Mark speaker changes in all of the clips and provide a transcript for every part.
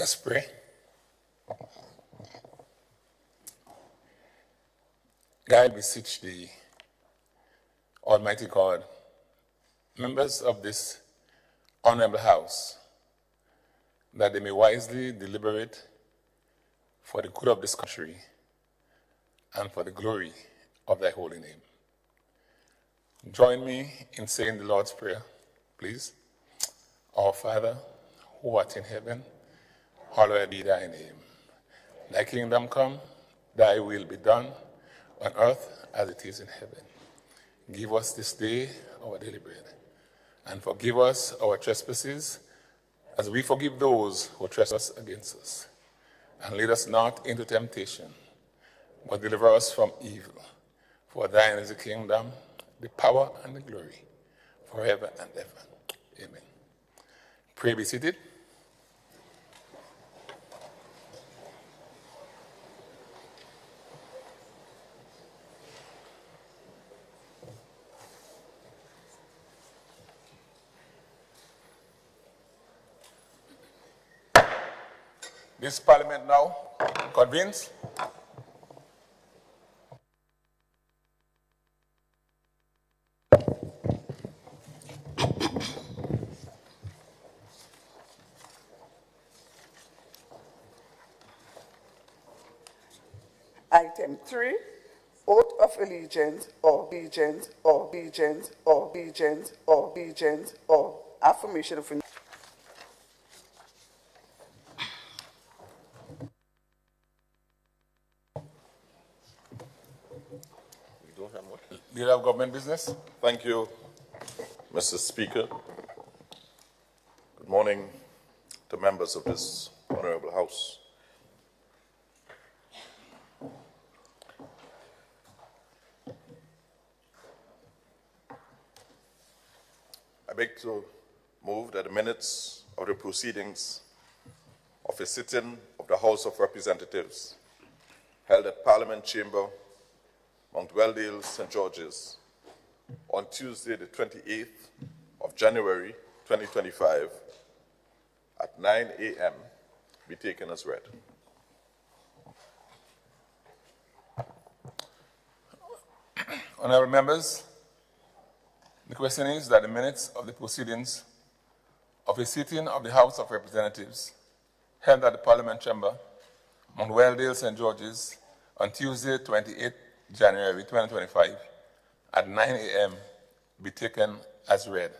Speaker 1: Let's pray. God, I beseech thee, Almighty God, members of this honorable house, that they may wisely deliberate for the good of this country and for the glory of thy holy name. Join me in saying the Lord's Prayer, please. Our Father, who art in heaven, hallowed be thy name. Thy kingdom come, thy will be done, on earth as it is in heaven. Give us this day our daily bread, and forgive us our trespasses, as we forgive those who trespass against us. And lead us not into temptation, but deliver us from evil. For thine is the kingdom, the power, and the glory, forever and ever. Amen. Pray be seated. This Parliament now convenes.
Speaker 2: Item 3, oath of allegiance or allegiance or allegiance or allegiance or allegiance or affirmation of
Speaker 1: Leader of Government Business.
Speaker 3: Thank you, Mr. Speaker. Good morning to members of this honorable House. I beg to move that the minutes of the proceedings of a sitting of the House of Representatives held at Parliament Chamber, Mount Welldale, St. George's, on Tuesday, the 28th of January, 2025, at 9 a.m., be taken as read.
Speaker 1: Honorable members, the question is that the minutes of the proceedings of a sitting of the House of Representatives held at the Parliament Chamber, Mount Welldale, St. George's, on Tuesday, 28th January 2025, at 9 a.m., be taken as read.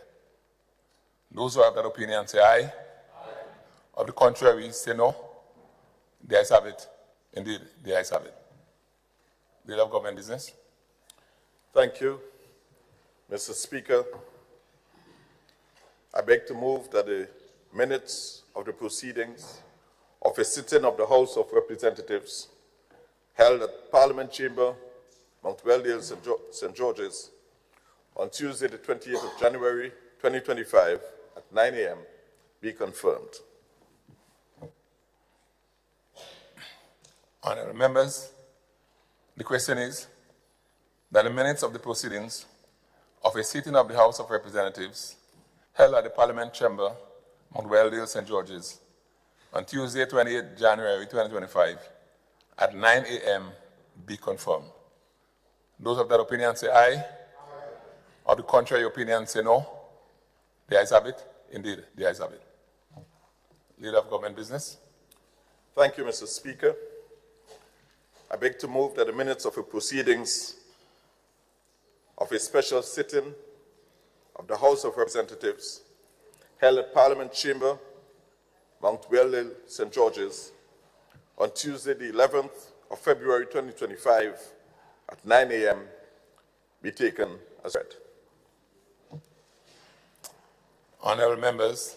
Speaker 1: Those who have that opinion say aye. Aye. Of the contrary, say no. The ayes have it. Indeed, the ayes have it. Leader of Government Business.
Speaker 3: Thank you, Mr. Speaker. I beg to move that the minutes of the proceedings of a sitting of the House of Representatives held at Parliament Chamber, Mount Welldale, St. George's, on Tuesday, the 28th of January, 2025, at 9 a.m., be confirmed.
Speaker 1: Honorable members, the question is that the minutes of the proceedings of a sitting of the House of Representatives held at the Parliament Chamber, Mount Welldale, St. George's, on Tuesday, 28th January, 2025, at 9 a.m., be confirmed. Those of that opinion say aye. Aye. Of the contrary opinion say no. The ayes have it. Indeed, the ayes have it. Leader of Government Business.
Speaker 3: Thank you, Mr. Speaker. I beg to move that the minutes of the proceedings of a special sitting of the House of Representatives held at Parliament Chamber, Mount Welldale, St. George's, on Tuesday, the 11th of February, 2025, at 9 a.m., be taken as read.
Speaker 1: Honorable members,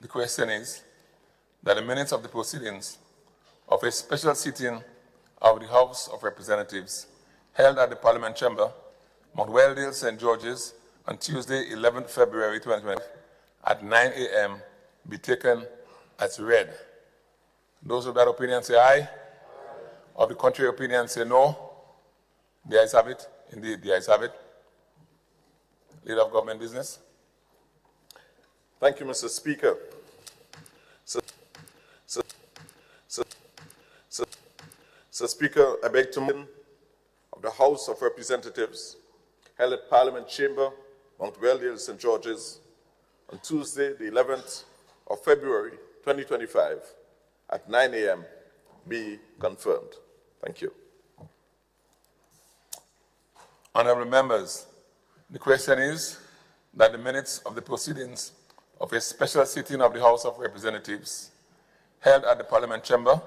Speaker 1: the question is that the minutes of the proceedings of a special sitting of the House of Representatives held at the Parliament Chamber, Mount Welldale, St. George's, on Tuesday, 11th February 2025, at 9 a.m., be taken as read. Those of that opinion say aye. Aye. Of the contrary opinion say no. The ayes have it. Indeed, the ayes have it. Leader of Government Business.
Speaker 3: Thank you, Mr. Speaker. Mr. Speaker, I beg to move of the House of Representatives held at Parliament Chamber, Mount Weldale, St. George's, on Tuesday, the 11th of February, 2025, at 9 a.m. be confirmed. Thank you.
Speaker 1: Honorable members, the question is that the minutes of the proceedings of a special sitting of the House of Representatives held at the Parliament Chamber,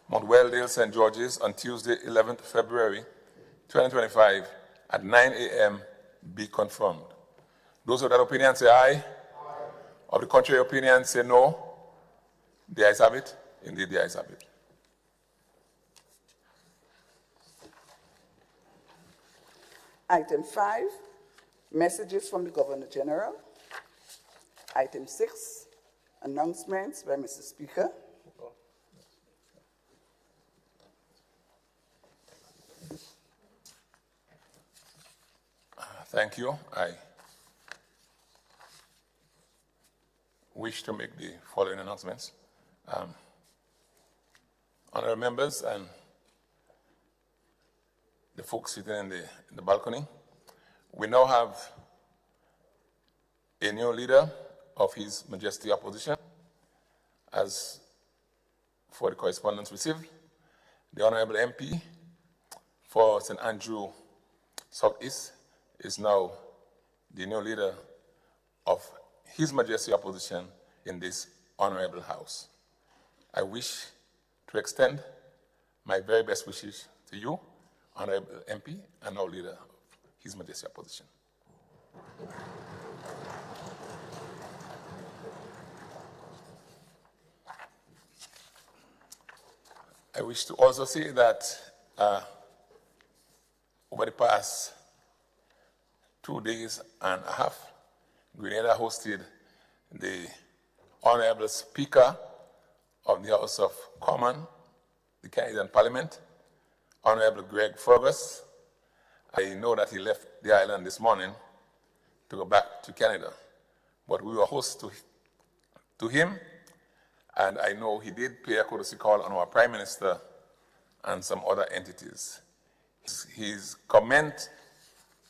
Speaker 1: Mount Weldale, St. George's, on Tuesday, 11th February, 2025, at 9 a.m. be confirmed. Those of that opinion say aye. Aye. Of the contrary opinion say no. The ayes have it. Indeed, the ayes have it.
Speaker 2: Item 5, messages from the Governor General. Item 6, announcements by Mr. Speaker.
Speaker 1: Thank you. I wish to make the following announcements. Honorable members and the folks sitting in the balcony, we now have a new leader of His Majesty Opposition. As for the correspondence received, the Honorable MP for St. Andrew Southeast is now the new leader of His Majesty Opposition in this Honorable House. I wish to extend my very best wishes to you, Honorable MP, and now leader of His Majesty Opposition. I wish to also say that over the past 2 days and a half, Grenada hosted the Honorable Speaker of the House of Commons, the Canadian Parliament, Honorable Greg Fergus. I know that he left the island this morning to go back to Canada, but we were host to him, and I know he did pay a courtesy call on our Prime Minister and some other entities. His comment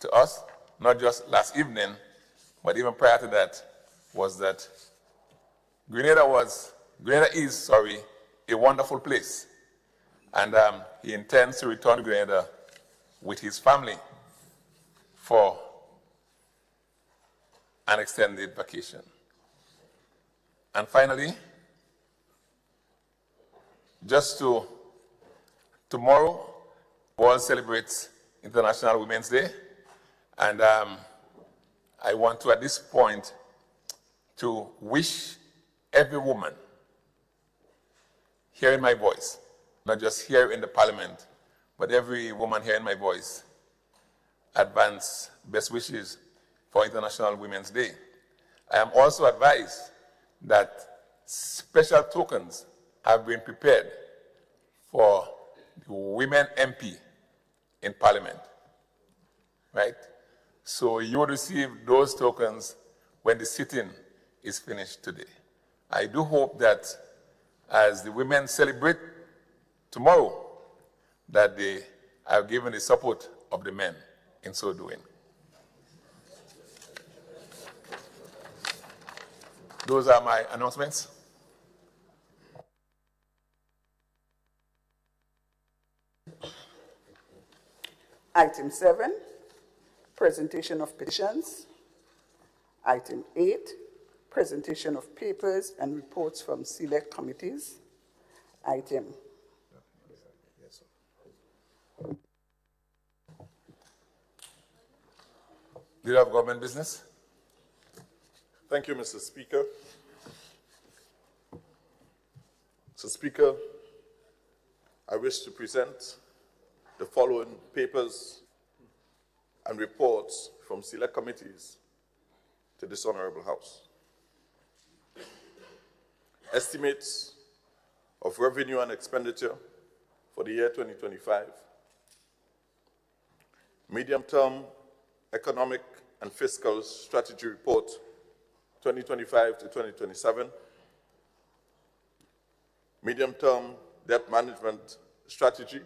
Speaker 1: to us, not just last evening, but even prior to that, was that Grenada is a wonderful place. And he intends to return to Grenada with his family for an extended vacation. And finally, tomorrow, the world celebrates International Women's Day. And I want to, at this point, to wish every woman hearing my voice, not just here in the Parliament, but every woman hearing my voice, advance best wishes for International Women's Day. I am also advised that special tokens have been prepared for the women MP in Parliament, right? So you will receive those tokens when the sitting is finished today. I do hope that as the women celebrate tomorrow, that they are given the support of the men in so doing. Those are my announcements.
Speaker 2: Item 7, presentation of petitions. Item 8, presentation of papers and reports from select committees. Item.
Speaker 1: Leader of Government Business.
Speaker 3: Thank you, Mr. Speaker. Mr. Speaker, I wish to present the following papers and reports from select committees to this Honorable House. Estimates of revenue and expenditure for the year 2025, medium-term economic and fiscal strategy report 2025 to 2027, medium-term debt management strategy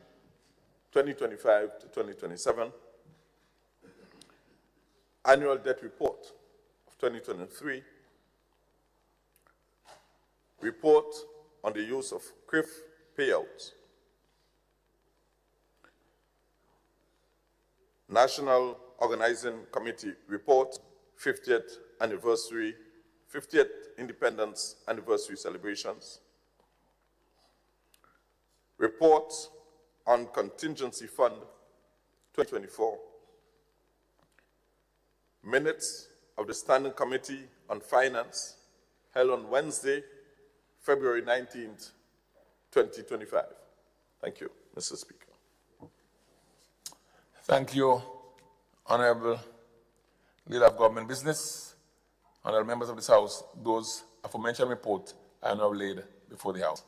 Speaker 3: 2025 to 2027, annual debt report of 2023, report on the use of CRIF payouts, National Organizing Committee report, 50th Independence Anniversary celebrations, report on Contingency Fund 2024, minutes of the Standing Committee on Finance held on Wednesday, February 19th, 2025. Thank you, Mr. Speaker.
Speaker 1: Thank you, Honorable Leader of Government Business, honorable members of this House. Those aforementioned report are now laid before the House.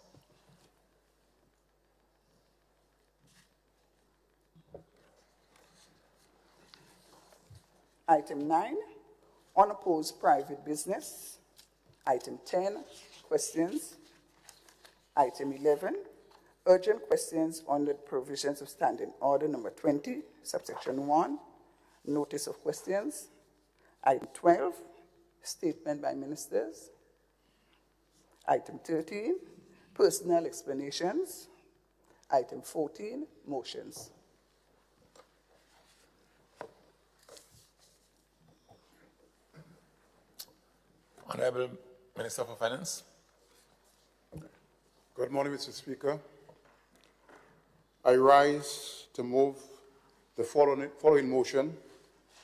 Speaker 2: Item 9, unopposed private business. Item 10, questions. Item 11, urgent questions on the provisions of Standing Order number 20, subsection 1, notice of questions. Item 12, statement by ministers. Item 13, personal explanations. Item 14, motions.
Speaker 1: Honorable Minister for Finance.
Speaker 4: Good morning, Mr. Speaker. I rise to move the following motion,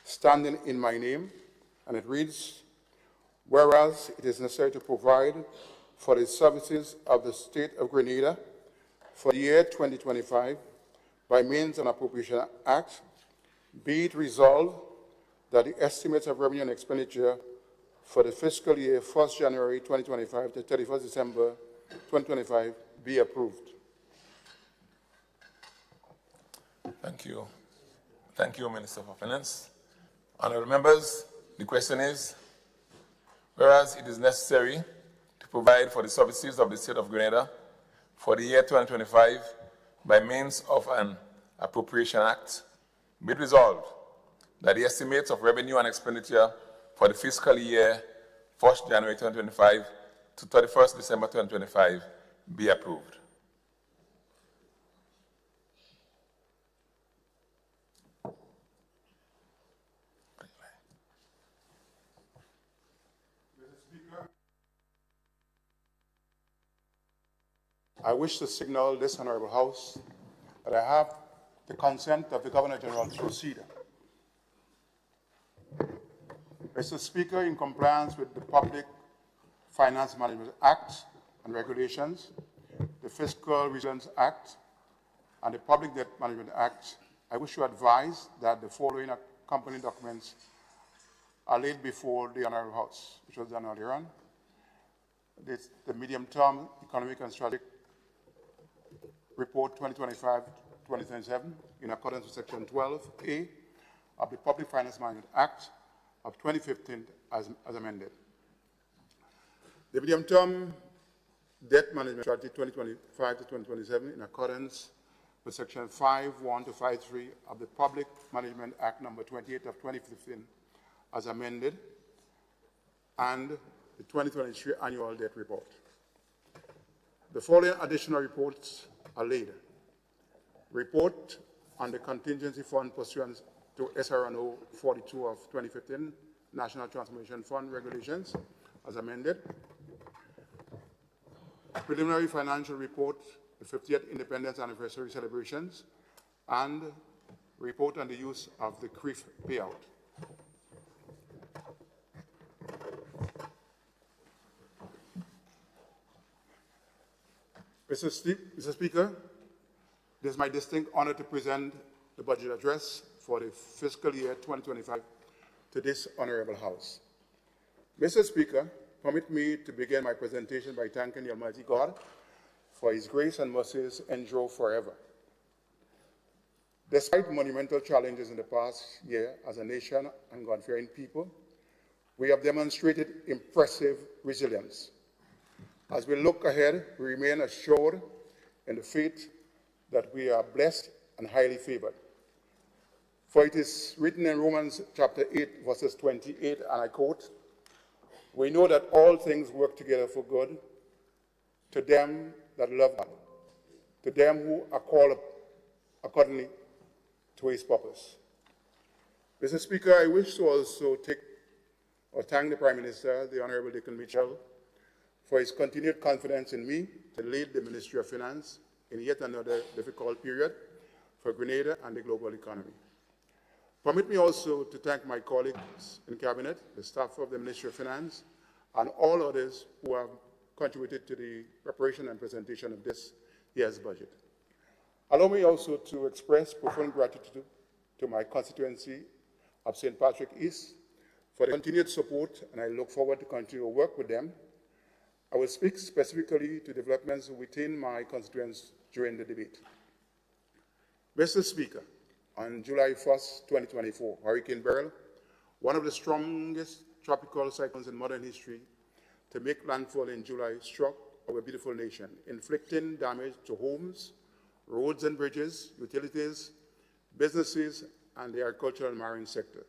Speaker 4: standing in my name, and it reads, whereas it is necessary to provide for the services of the State of Grenada for the year 2025 by means of an Appropriation Act, be it resolved that the estimates of revenue and expenditure for the fiscal year 1st January 2025 to 31st December 2025 be approved.
Speaker 1: Thank you. Thank you, Minister for Finance. Honorable members, the question is, whereas it is necessary to provide for the services of the State of Grenada for the year 2025 by means of an Appropriation Act, be it resolved that the estimates of revenue and expenditure for the fiscal year 1st January 2025 to 31st December 2025 be approved.
Speaker 4: I wish to signal this Honorable House that I have the consent of the Governor General to proceed. Mr. Speaker, in compliance with the Public Finance Management Act and regulations, the Fiscal Resilience Act, and the Public Debt Management Act, I wish to advise that the following accompanying documents are laid before the Honorable House, which was done earlier on. The Medium-Term Economic and Strategic Report 2025-2027, in accordance with Section 12A of the Public Finance Management Act of 2015 as amended. The Medium-Term Debt Management Strategy 2025 to 2027, in accordance with Section 5.1 to 5.3 of the Public Management Act number 28 of 2015 as amended, and the 2023 Annual Debt Report. The following additional reports are laid. Report on the Contingency Fund pursuant to SRNO 42 of 2015, National Transformation Fund Regulations, as amended. Preliminary Financial Report, the 50th Independence Anniversary celebrations, and report on the use of the CRIF payout. Mr. Speaker, it is my distinct honor to present the budget address for the fiscal year 2025 to this Honorable House. Mr. Speaker, permit me to begin my presentation by thanking the Almighty God for His grace and mercies endure forever. Despite monumental challenges in the past year as a nation and God-fearing people, we have demonstrated impressive resilience. As we look ahead, we remain assured in the faith that we are blessed and highly favored. For it is written in Romans chapter 8, verses 28, and I quote, "We know that all things work together for good to them that love God, to them who are called accordingly to his purpose." Mr. Speaker, I wish to also thank the Prime Minister, the Honorable Dickon Mitchell, for his continued confidence in me to lead the Ministry of Finance in yet another difficult period for Grenada and the global economy. Permit me also to thank my colleagues in Cabinet, the staff of the Ministry of Finance, and all others who have contributed to the preparation and presentation of this year's budget. Allow me also to express profound gratitude to my constituency of St. Patrick East for the continued support, and I look forward to continue to work with them. I will speak specifically to developments within my constituents during the debate. Mr. Speaker, on July 1st, 2024, Hurricane Beryl, one of the strongest tropical cyclones in modern history to make landfall in July, struck our beautiful nation, inflicting damage to homes, roads and bridges, utilities, businesses, and the agricultural and marine sector.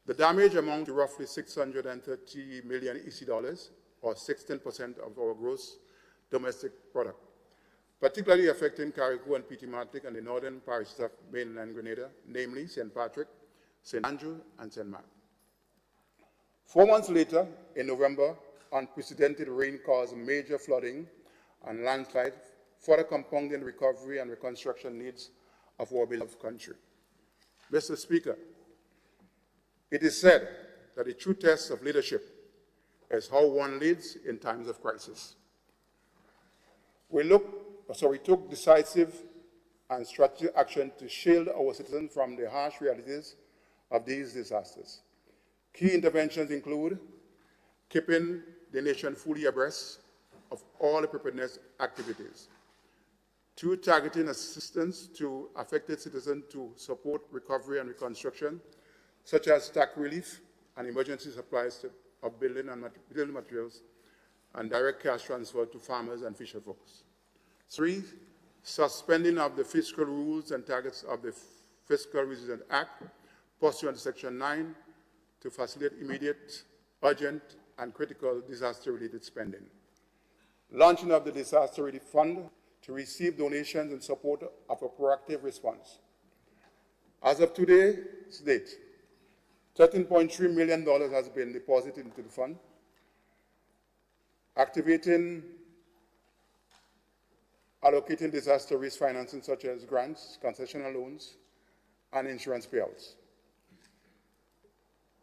Speaker 4: The damage amounted to roughly 630 million EC dollars, or 16% of our gross domestic product, particularly affecting Carriacou and Petite Martinique and the northern parishes of mainland Grenada, namely St. Patrick, St. Andrew, and St. Mark. 4 months later, in November, unprecedented rain caused major flooding and landslide, further compounding the recovery and reconstruction needs of our beloved country. Mr. Speaker, it is said that the true test of leadership is how one leads in times of crisis. We took decisive and strategic action to shield our citizens from the harsh realities of these disasters. Key interventions include keeping the nation fully abreast of all the preparedness activities, 2, targeting assistance to affected citizens to support recovery and reconstruction, such as tax relief and emergency supplies of building materials, and direct cash transfer to farmers and fisher folks. 3, suspending of the fiscal rules and targets of the Fiscal Resilience Act, pursuant to Section 9, to facilitate immediate, urgent, and critical disaster-related spending. Launching of the Disaster Relief Fund to receive donations in support of a proactive response. As of today's date, $13.3 million has been deposited into the fund, allocating disaster risk financing such as grants, concessional loans, and insurance payouts.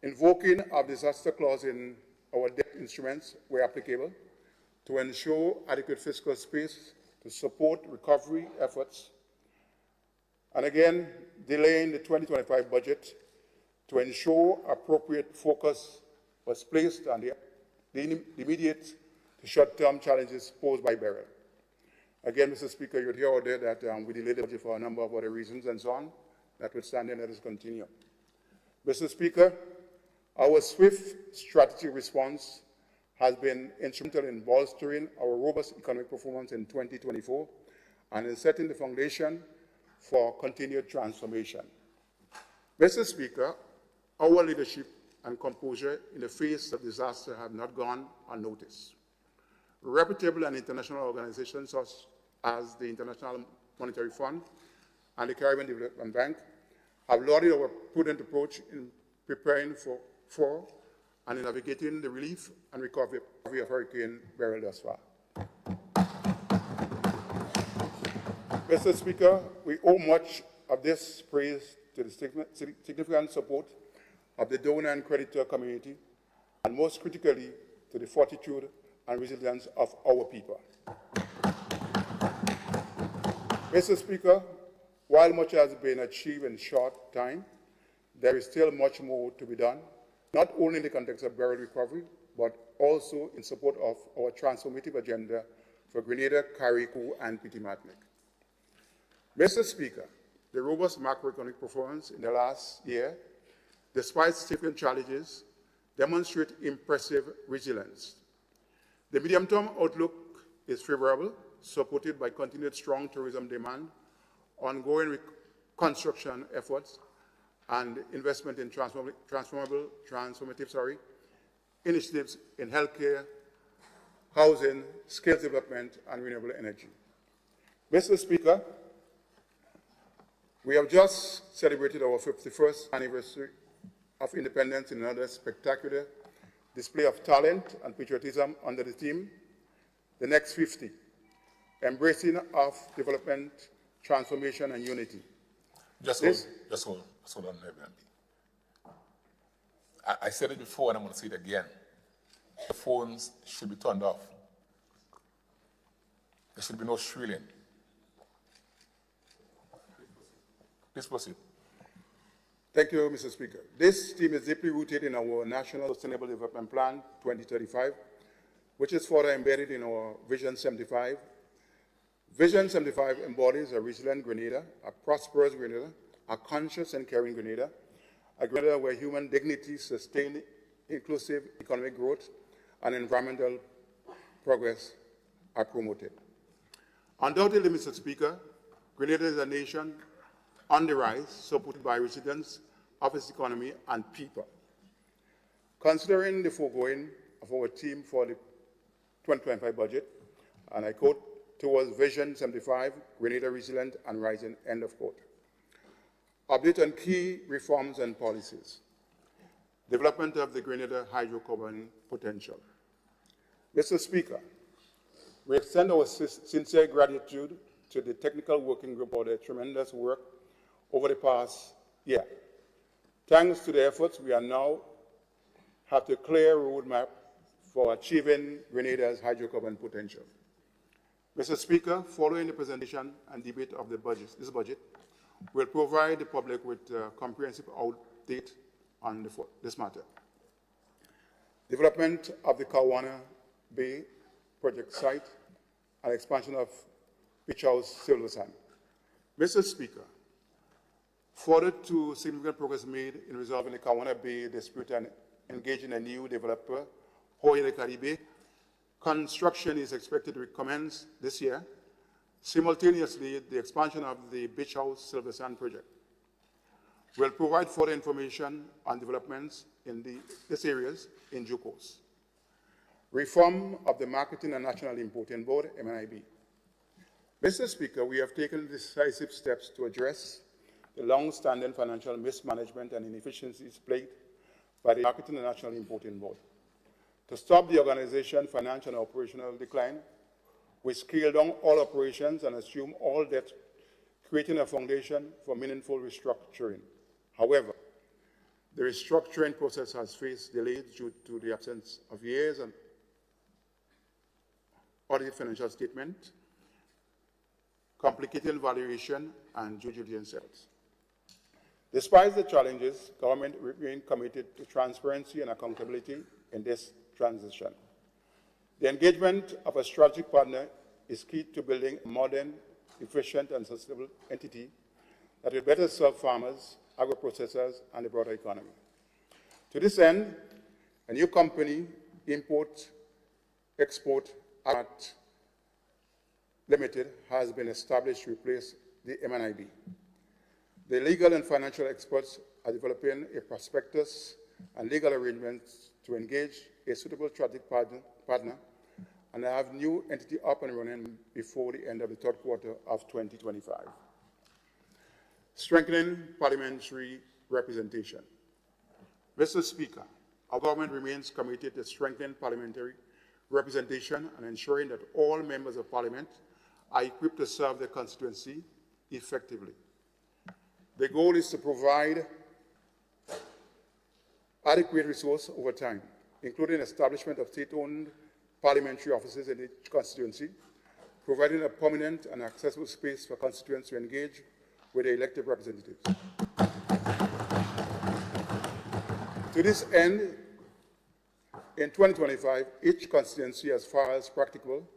Speaker 4: Invoking of disaster clause in our debt instruments where applicable to ensure adequate fiscal space to support recovery efforts. And again, delaying the 2025 budget to ensure appropriate focus was placed on the immediate to short-term challenges posed by Beryl. Again, Mr. Speaker, you'd hear out there that we delayed the budget for a number of other reasons and so on. Notwithstanding, let us continue. Mr. Speaker, our swift strategic response has been instrumental in bolstering our robust economic performance in 2024 and in setting the foundation for continued transformation. Mr. Speaker, our leadership and composure in the face of disaster have not gone unnoticed. Reputable and international organizations such as the International Monetary Fund and the Caribbean Development Bank have lauded our prudent approach in preparing for and in navigating the relief and recovery of Hurricane Beryl thus far. Mr. Speaker, we owe much of this praise to the significant support of the donor and creditor community, and most critically, to the fortitude and resilience of our people. Mr. Speaker, while much has been achieved in short time, there is still much more to be done, not only in the context of Beryl recovery, but also in support of our transformative agenda for Grenada, Carriacou, and Petite Martinique. Mr. Speaker, the robust macroeconomic performance in the last year, despite significant challenges, demonstrate impressive resilience. The medium-term outlook is favorable, supported by continued strong tourism demand, ongoing construction efforts, and investment in transformative initiatives in healthcare, housing, skills development, and renewable energy. Mr. Speaker, we have just celebrated our 51st anniversary of independence in another spectacular display of talent and patriotism under the theme, The Next 50, Embracing of Development, Transformation, and Unity.
Speaker 1: Just hold on, Reverend. I said it before and I'm going to say it again. The phones should be turned off. There should be no shrilling. Please proceed.
Speaker 4: Thank you, Mr. Speaker. This theme is deeply rooted in our National Sustainable Development Plan 2035, which is further embedded in our Vision 75. Vision 75 embodies a resilient Grenada, a prosperous Grenada, a conscious and caring Grenada, a Grenada where human dignity, sustained inclusive economic growth, and environmental progress are promoted. Undoubtedly, Mr. Speaker, Grenada is a nation on the rise, supported by residents of its economy and people. Considering the foregoing of our theme for the 2025 budget, and I quote, towards Vision 75, Grenada resilient and rising, end of quote. Update on key reforms and policies. Development of the Grenada hydrocarbon potential. Mr. Speaker, we extend our sincere gratitude to the technical working group for their tremendous work over the past year. Thanks to their efforts, we are now have a clear roadmap for achieving Grenada's hydrocarbon potential. Mr. Speaker, following the presentation and debate of this budget, we'll provide the public with a comprehensive update on this matter. Development of the Kawana Bay project site and expansion of Beach House Silver Sand. Mr. Speaker, further to significant progress made in resolving the Kawana Bay dispute and engaging a new developer, Hoyle Caribe, construction is expected to commence this year. Simultaneously, the expansion of the Beach House Silver Sand project will provide further information on developments in these areas in due course. Reform of the Marketing and National Importing Board, MNIB. Mr. Speaker, we have taken decisive steps to address the long-standing financial mismanagement and inefficiencies plagued by the Marketing and National Importing Board. To stop the organization's financial and operational decline, we scaled down all operations and assumed all debt, creating a foundation for meaningful restructuring. However, the restructuring process has faced delays due to the absence of years and audited financial statement, complicated valuation, and due diligence efforts. Despite the challenges, government remains committed to transparency and accountability in this transition. The engagement of a strategic partner is key to building a modern, efficient, and sustainable entity that will better serve farmers, agro-processors, and the broader economy. To this end, a new company, Import Export Act Limited, has been established to replace the MNIB. The legal and financial experts are developing a prospectus and legal arrangements to engage a suitable strategic partner and have new entity up and running before the end of the third quarter of 2025. Strengthening parliamentary representation. Mr. Speaker, our government remains committed to strengthening parliamentary representation and ensuring that all members of parliament are equipped to serve their constituency effectively. The goal is to provide adequate resource over time, including establishment of state-owned parliamentary offices in each constituency, providing a permanent and accessible space for constituents to engage with the elected representatives. To this end, in 2025, each constituency, as far as practicable,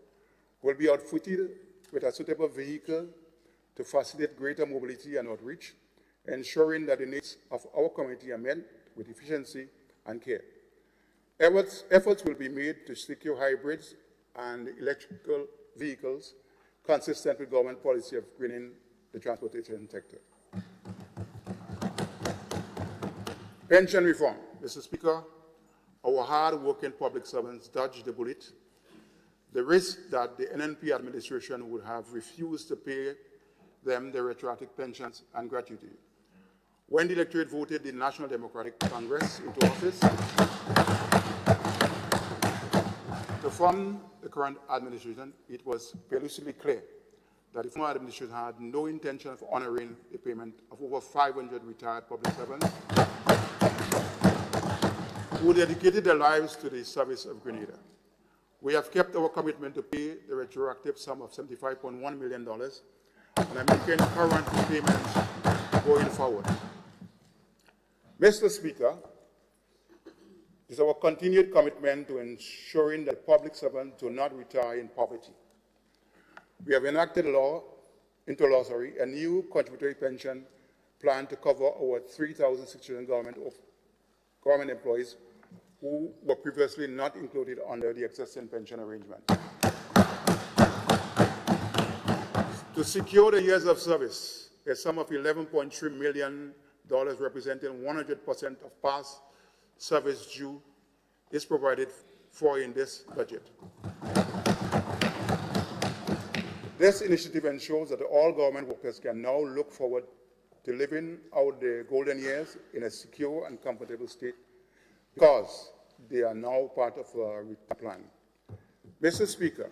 Speaker 4: will be outfitted with a suitable vehicle to facilitate greater mobility and outreach, ensuring that the needs of our community are met with efficiency and care. Efforts will be made to secure hybrids and electrical vehicles consistent with government policy of greening the transportation sector. Pension reform. Mr. Speaker, our hard-working public servants dodged the bullet. The risk that the NNP administration would have refused to pay them the retroactive pensions and gratuity. When the electorate voted the National Democratic Congress into office to form the current administration, it was elusively clear that the former administration had no intention of honoring the payment of over 500 retired public servants who dedicated their lives to the service of Grenada. We have kept our commitment to pay the retroactive sum of $75.1 million and are making current payments going forward. Mr. Speaker, it is our continued commitment to ensuring that public servants do not retire in poverty. We have enacted a new contributory pension plan to cover our 3,600 government employees who were previously not included under the existing pension arrangement. To secure the years of service, a sum of $11.3 million representing 100% of past service due is provided for in this budget. This initiative ensures that all government workers can now look forward to living out their golden years in a secure and comfortable state because they are now part of a retirement plan. Mr. Speaker,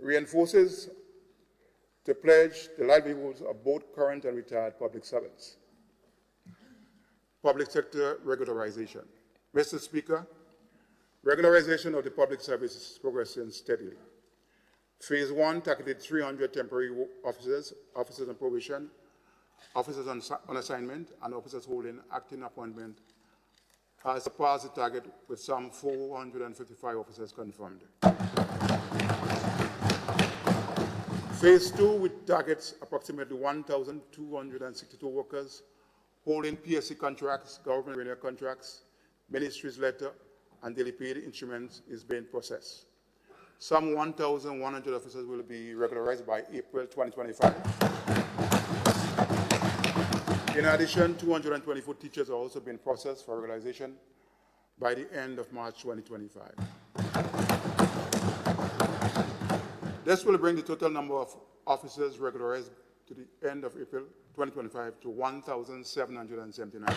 Speaker 4: reinforces to pledge the livelihoods of both current and retired public servants. Public sector regularization. Mr. Speaker, regularization of the public service is progressing steadily. Phase 1 targeted 300 temporary officers on probation, officers on assignment, and officers holding acting appointment has surpassed the target with some 455 officers confirmed. Phase 2, which targets approximately 1,262 workers holding PSC contracts, government renewal contracts, ministries letter, and daily paid instruments, is being processed. Some 1,100 officers will be regularized by April 2025. In addition, 224 teachers are also being processed for regularization by the end of March 2025. This will bring the total number of officers regularized to the end of April 2025 to 1,779.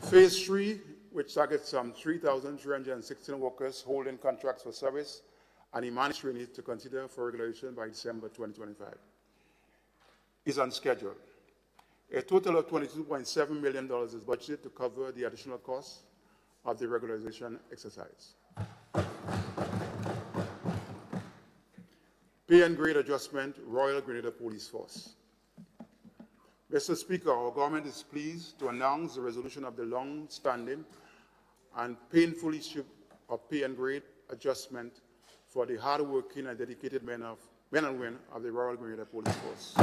Speaker 4: Phase 3, which targets some 3,316 workers holding contracts for service and the ministry needs to consider for regulation by December 2025, is on schedule. A total of $22.7 million is budgeted to cover the additional costs of the regularization exercise. Pay and grade adjustment, Royal Grenada Police Force. Mr. Speaker, our government is pleased to announce the resolution of the long-standing and painful issue of pay and grade adjustment for the hard-working and dedicated men and women of the Royal Grenada Police Force.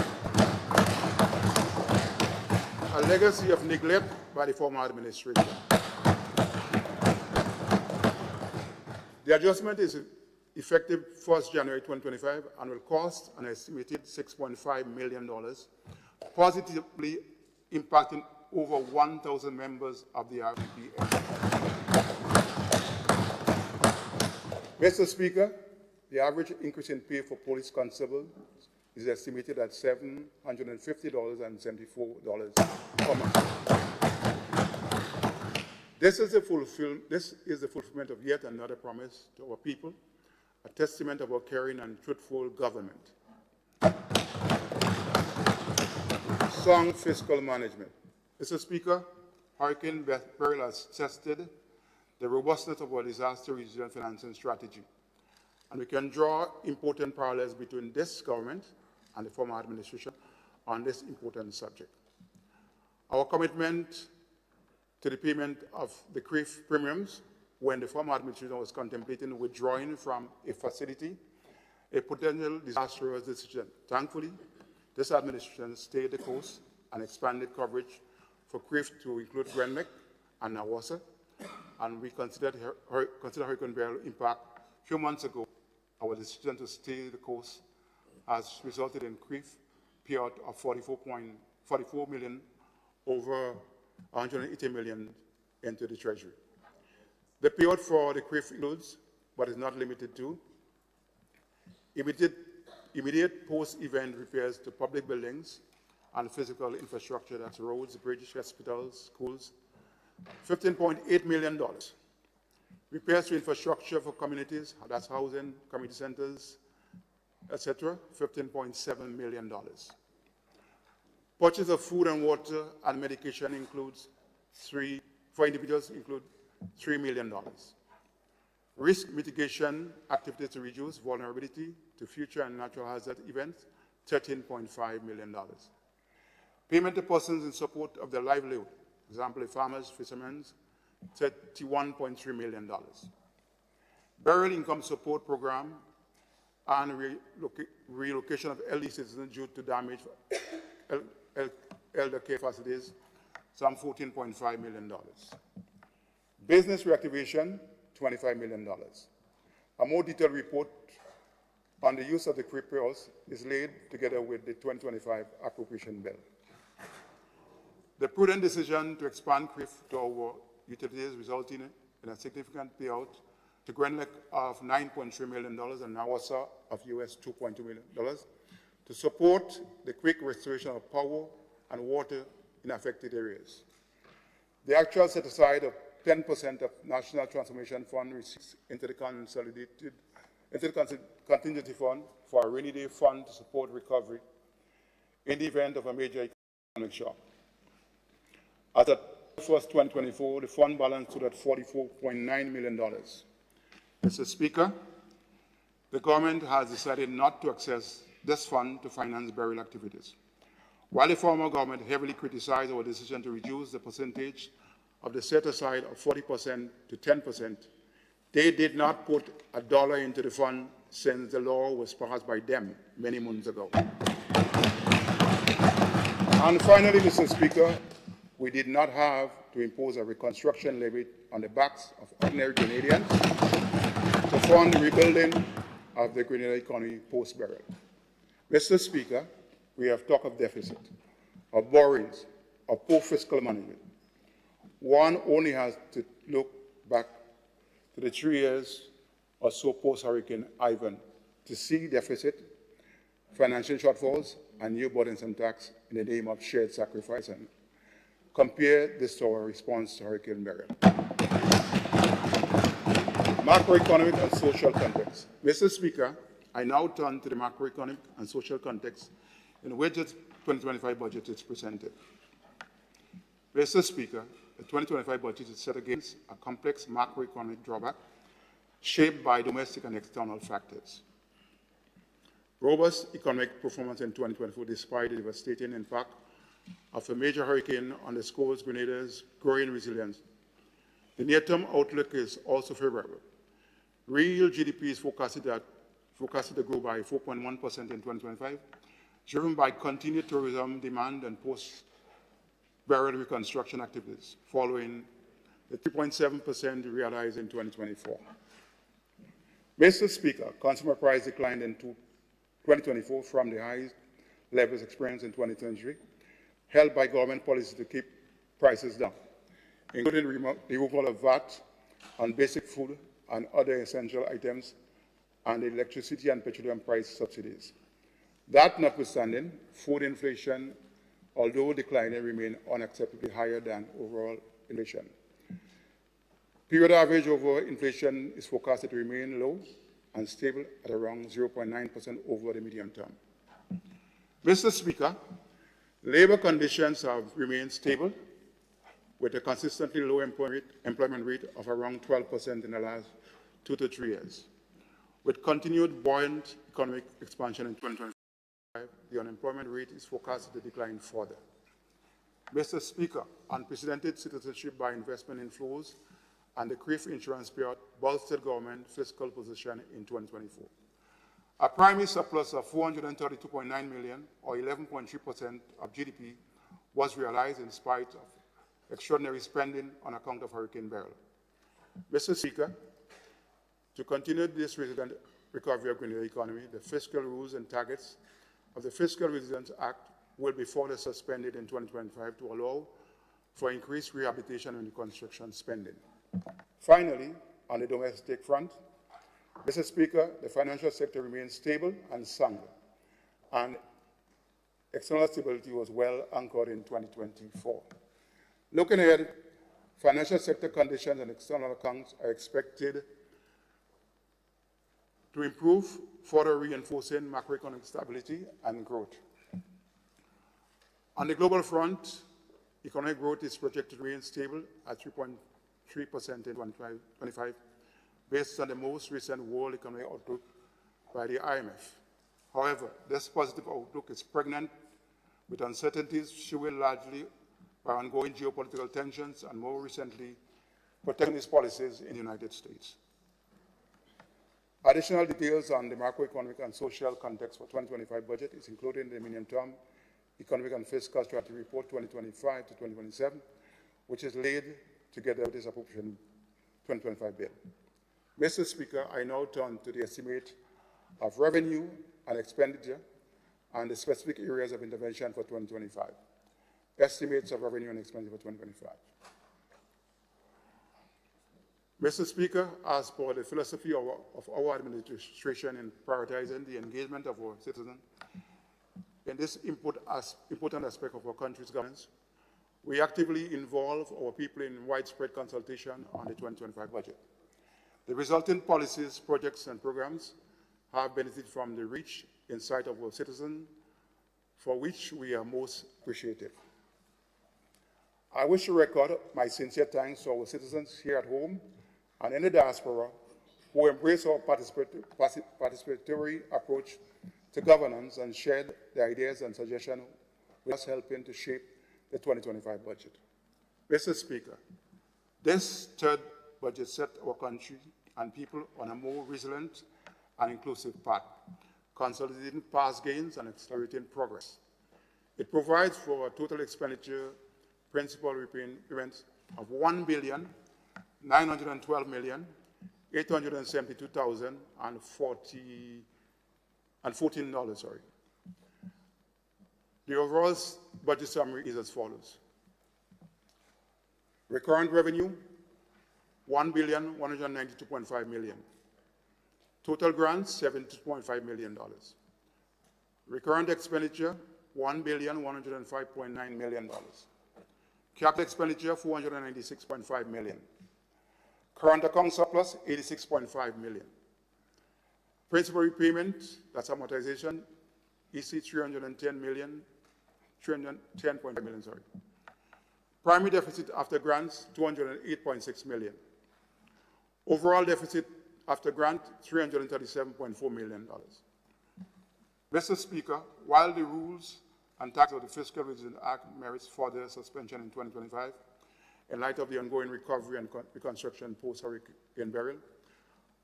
Speaker 4: A legacy of neglect by the former administration. The adjustment is effective 1st January 2025 and will cost an estimated $6.5 million, positively impacting over 1,000 members of the RPPF. Mr. Speaker, the average increase in pay for police constables is estimated at $750.74 per month. This is the fulfillment of yet another promise to our people, a testament of our caring and truthful government. Strong fiscal management. Mr. Speaker, Hurricane Beryl has tested the robustness of our disaster resilience financing strategy, and we can draw important parallels between this government and the former administration on this important subject. Our commitment to the payment of the CRIF premiums when the former administration was contemplating withdrawing from a facility, a potential disastrous decision. Thankfully, this administration stayed the course and expanded coverage for CRIF to include Grenmek and Nawassa, and we considered Hurricane Beryl impact a few months ago our decision to stay the course has resulted in CRIF payout of 44 million over 180 million into the Treasury. The payout for the CRIF includes, but is not limited to, immediate post-event repairs to public buildings and physical infrastructure, that's roads, bridges, hospitals, schools, $15.8 million. Repairs to infrastructure for communities, that's housing, community centers, etc., $15.7 million. Purchase of food and water and medication includes for individuals include $3 million. Risk mitigation activities to reduce vulnerability to future and natural hazard events, $13.5 million. Payment to persons in support of their livelihood, example, farmers, fishermen, $31.3 million. Burial income support program and relocation of elderly citizens due to damage elder care facilities, some $14.5 million. Business reactivation, $25 million. A more detailed report on the use of the CRIF payouts is laid together with the 2025 appropriation bill. The prudent decision to expand CRIF to our utilities resulting in a significant payout to Grenlec of $9.3 million and NAWASA of US $2.2 million to support the quick restoration of power and water in affected areas. The actual set aside of 10% of National Transformation Fund receipts into the contingency fund for a rainy day fund to support recovery in the event of a major economic shock. As of 1st, 2024, the fund balance stood at $44.9 million. Mr. Speaker, the government has decided not to access this fund to finance burial activities. While the former government heavily criticized our decision to reduce the percentage of the set-aside of 40% to 10%, they did not put a dollar into the fund since the law was passed by them many months ago. And finally, Mr. Speaker, we did not have to impose a reconstruction levy on the backs of ordinary Grenadians to fund the rebuilding of the Grenada economy post-burial. Mr. Speaker, we have talked of deficit, of borrowings, of poor fiscal management. One only has to look back to the 3 years or so post-Hurricane Ivan to see deficit, financial shortfalls, and new burdens and tax in the name of shared sacrifice, and compare this to our response to Hurricane Beryl. Macroeconomic and social context. Mr. Speaker, I now turn to the macroeconomic and social context in which the 2025 budget is presented. Mr. Speaker, the 2025 budget is set against a complex macroeconomic drawback shaped by domestic and external factors. Robust economic performance in 2024 despite the devastating impact of a major hurricane underscores Grenada's growing resilience. The near-term outlook is also favorable. Real GDP is forecasted to grow by 4.1% in 2025, driven by continued tourism demand and post-burial reconstruction activities, following the 3.7% realized in 2024. Mr. Speaker, consumer price declined in 2024 from the highest levels experienced in 2023, held by government policy to keep prices down, including removal of VAT on basic food and other essential items and electricity and petroleum price subsidies. That notwithstanding, food inflation, although declining, remained unacceptably higher than overall inflation. Period average over inflation is forecasted to remain low and stable at around 0.9% over the medium term. Mr. Speaker, labor conditions have remained stable with a consistently low employment rate of around 12% in the last 2 to 3 years. With continued buoyant economic expansion in 2025, the unemployment rate is forecasted to decline further. Mr. Speaker, unprecedented citizenship by investment inflows and the CRIF insurance payout bolstered government fiscal position in 2024. A primary surplus of $432.9 million, or 11.3% of GDP, was realized in spite of extraordinary spending on account of Hurricane Beryl. Mr. Speaker, to continue this resilient recovery of Grenada economy, the fiscal rules and targets of the Fiscal Resilience Act will be further suspended in 2025 to allow for increased rehabilitation and reconstruction spending. Finally, on the domestic front, Mr. Speaker, the financial sector remains stable and sound, and external stability was well anchored in 2024. Looking ahead, financial sector conditions and external accounts are expected to improve, further reinforcing macroeconomic stability and growth. On the global front, economic growth is projected to remain stable at 3.3% in 2025, based on the most recent World Economic Outlook by the IMF. However, this positive outlook is pregnant with uncertainties fueled largely by ongoing geopolitical tensions and, more recently, protectionist policies in the United States. Additional details on the macroeconomic and social context for 2025 budget is included in the medium-term Economic and Fiscal Strategy Report 2025 to 2027, which is laid together with this appropriation 2025 bill. Mr. Speaker, I now turn to the estimate of revenue and expenditure and the specific areas of intervention for 2025. Estimates of revenue and expenditure for 2025. Mr. Speaker, as per the philosophy of our administration in prioritizing the engagement of our citizens in this important aspect of our country's governance, we actively involve our people in widespread consultation on the 2025 budget. The resulting policies, projects, and programs have benefited from the rich insight of our citizens, for which we are most appreciative. I wish to record my sincere thanks to our citizens here at home and in the diaspora who embrace our participatory approach to governance and shared their ideas and suggestions with us helping to shape the 2025 budget. Mr. Speaker, this third budget set our country and people on a more resilient and inclusive path, consolidating past gains and accelerating progress. It provides for a total expenditure principal repayments of $1,912,872,014. The overall budget summary is as follows. Recurrent revenue, $1,192.5 million. Total grants, $72.5 million. Recurrent expenditure, $1,105.9 million. Capital expenditure, $496.5 million. Current account surplus, $86.5 million. Principal repayment, that's amortization, EC $310.5 million. Primary deficit after grants, $208.6 million. Overall deficit after grant, $337.4 million. Mr. Speaker, while the rules and tax of the Fiscal Resilience Act merits further suspension in 2025, in light of the ongoing recovery and reconstruction post-Hurricane Beryl,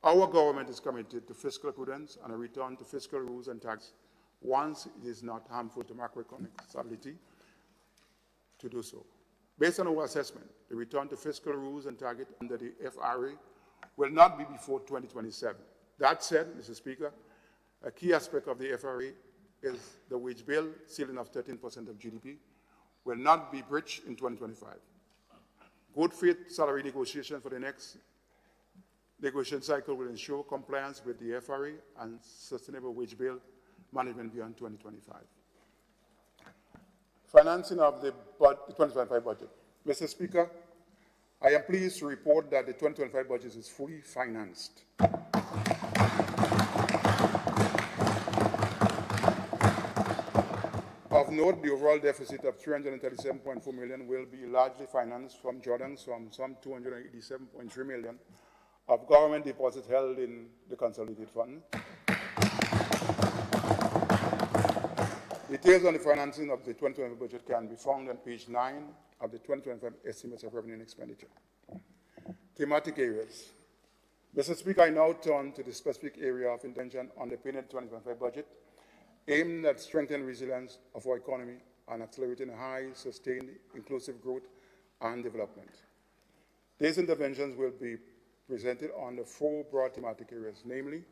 Speaker 4: our government is committed to fiscal prudence and a return to fiscal rules and tax once it is not harmful to macroeconomic stability to do so. Based on our assessment, the return to fiscal rules and target under the FRA will not be before 2027. That said, Mr. Speaker, a key aspect of the FRA is the wage bill, ceiling of 13% of GDP, will not be breached in 2025. Good faith salary negotiation for the next negotiation cycle will ensure compliance with the FRA and sustainable wage bill management beyond 2025. Financing of the 2025 budget. Mr. Speaker, I am pleased to report that the 2025 budget is fully financed. Of note, the overall deficit of $337.4 million will be largely financed from drawdowns from some $287.3 million of government deposits held in the consolidated fund. Details on the financing of the 2025 budget can be found on page 9 of the 2025 estimates of revenue and expenditure. Thematic areas. Mr. Speaker, I now turn to the specific area of intention underpinning the 2025 budget, aimed at strengthening resilience of our economy and accelerating high, sustained, inclusive growth and development. These interventions will be presented on the 4 broad thematic areas, namely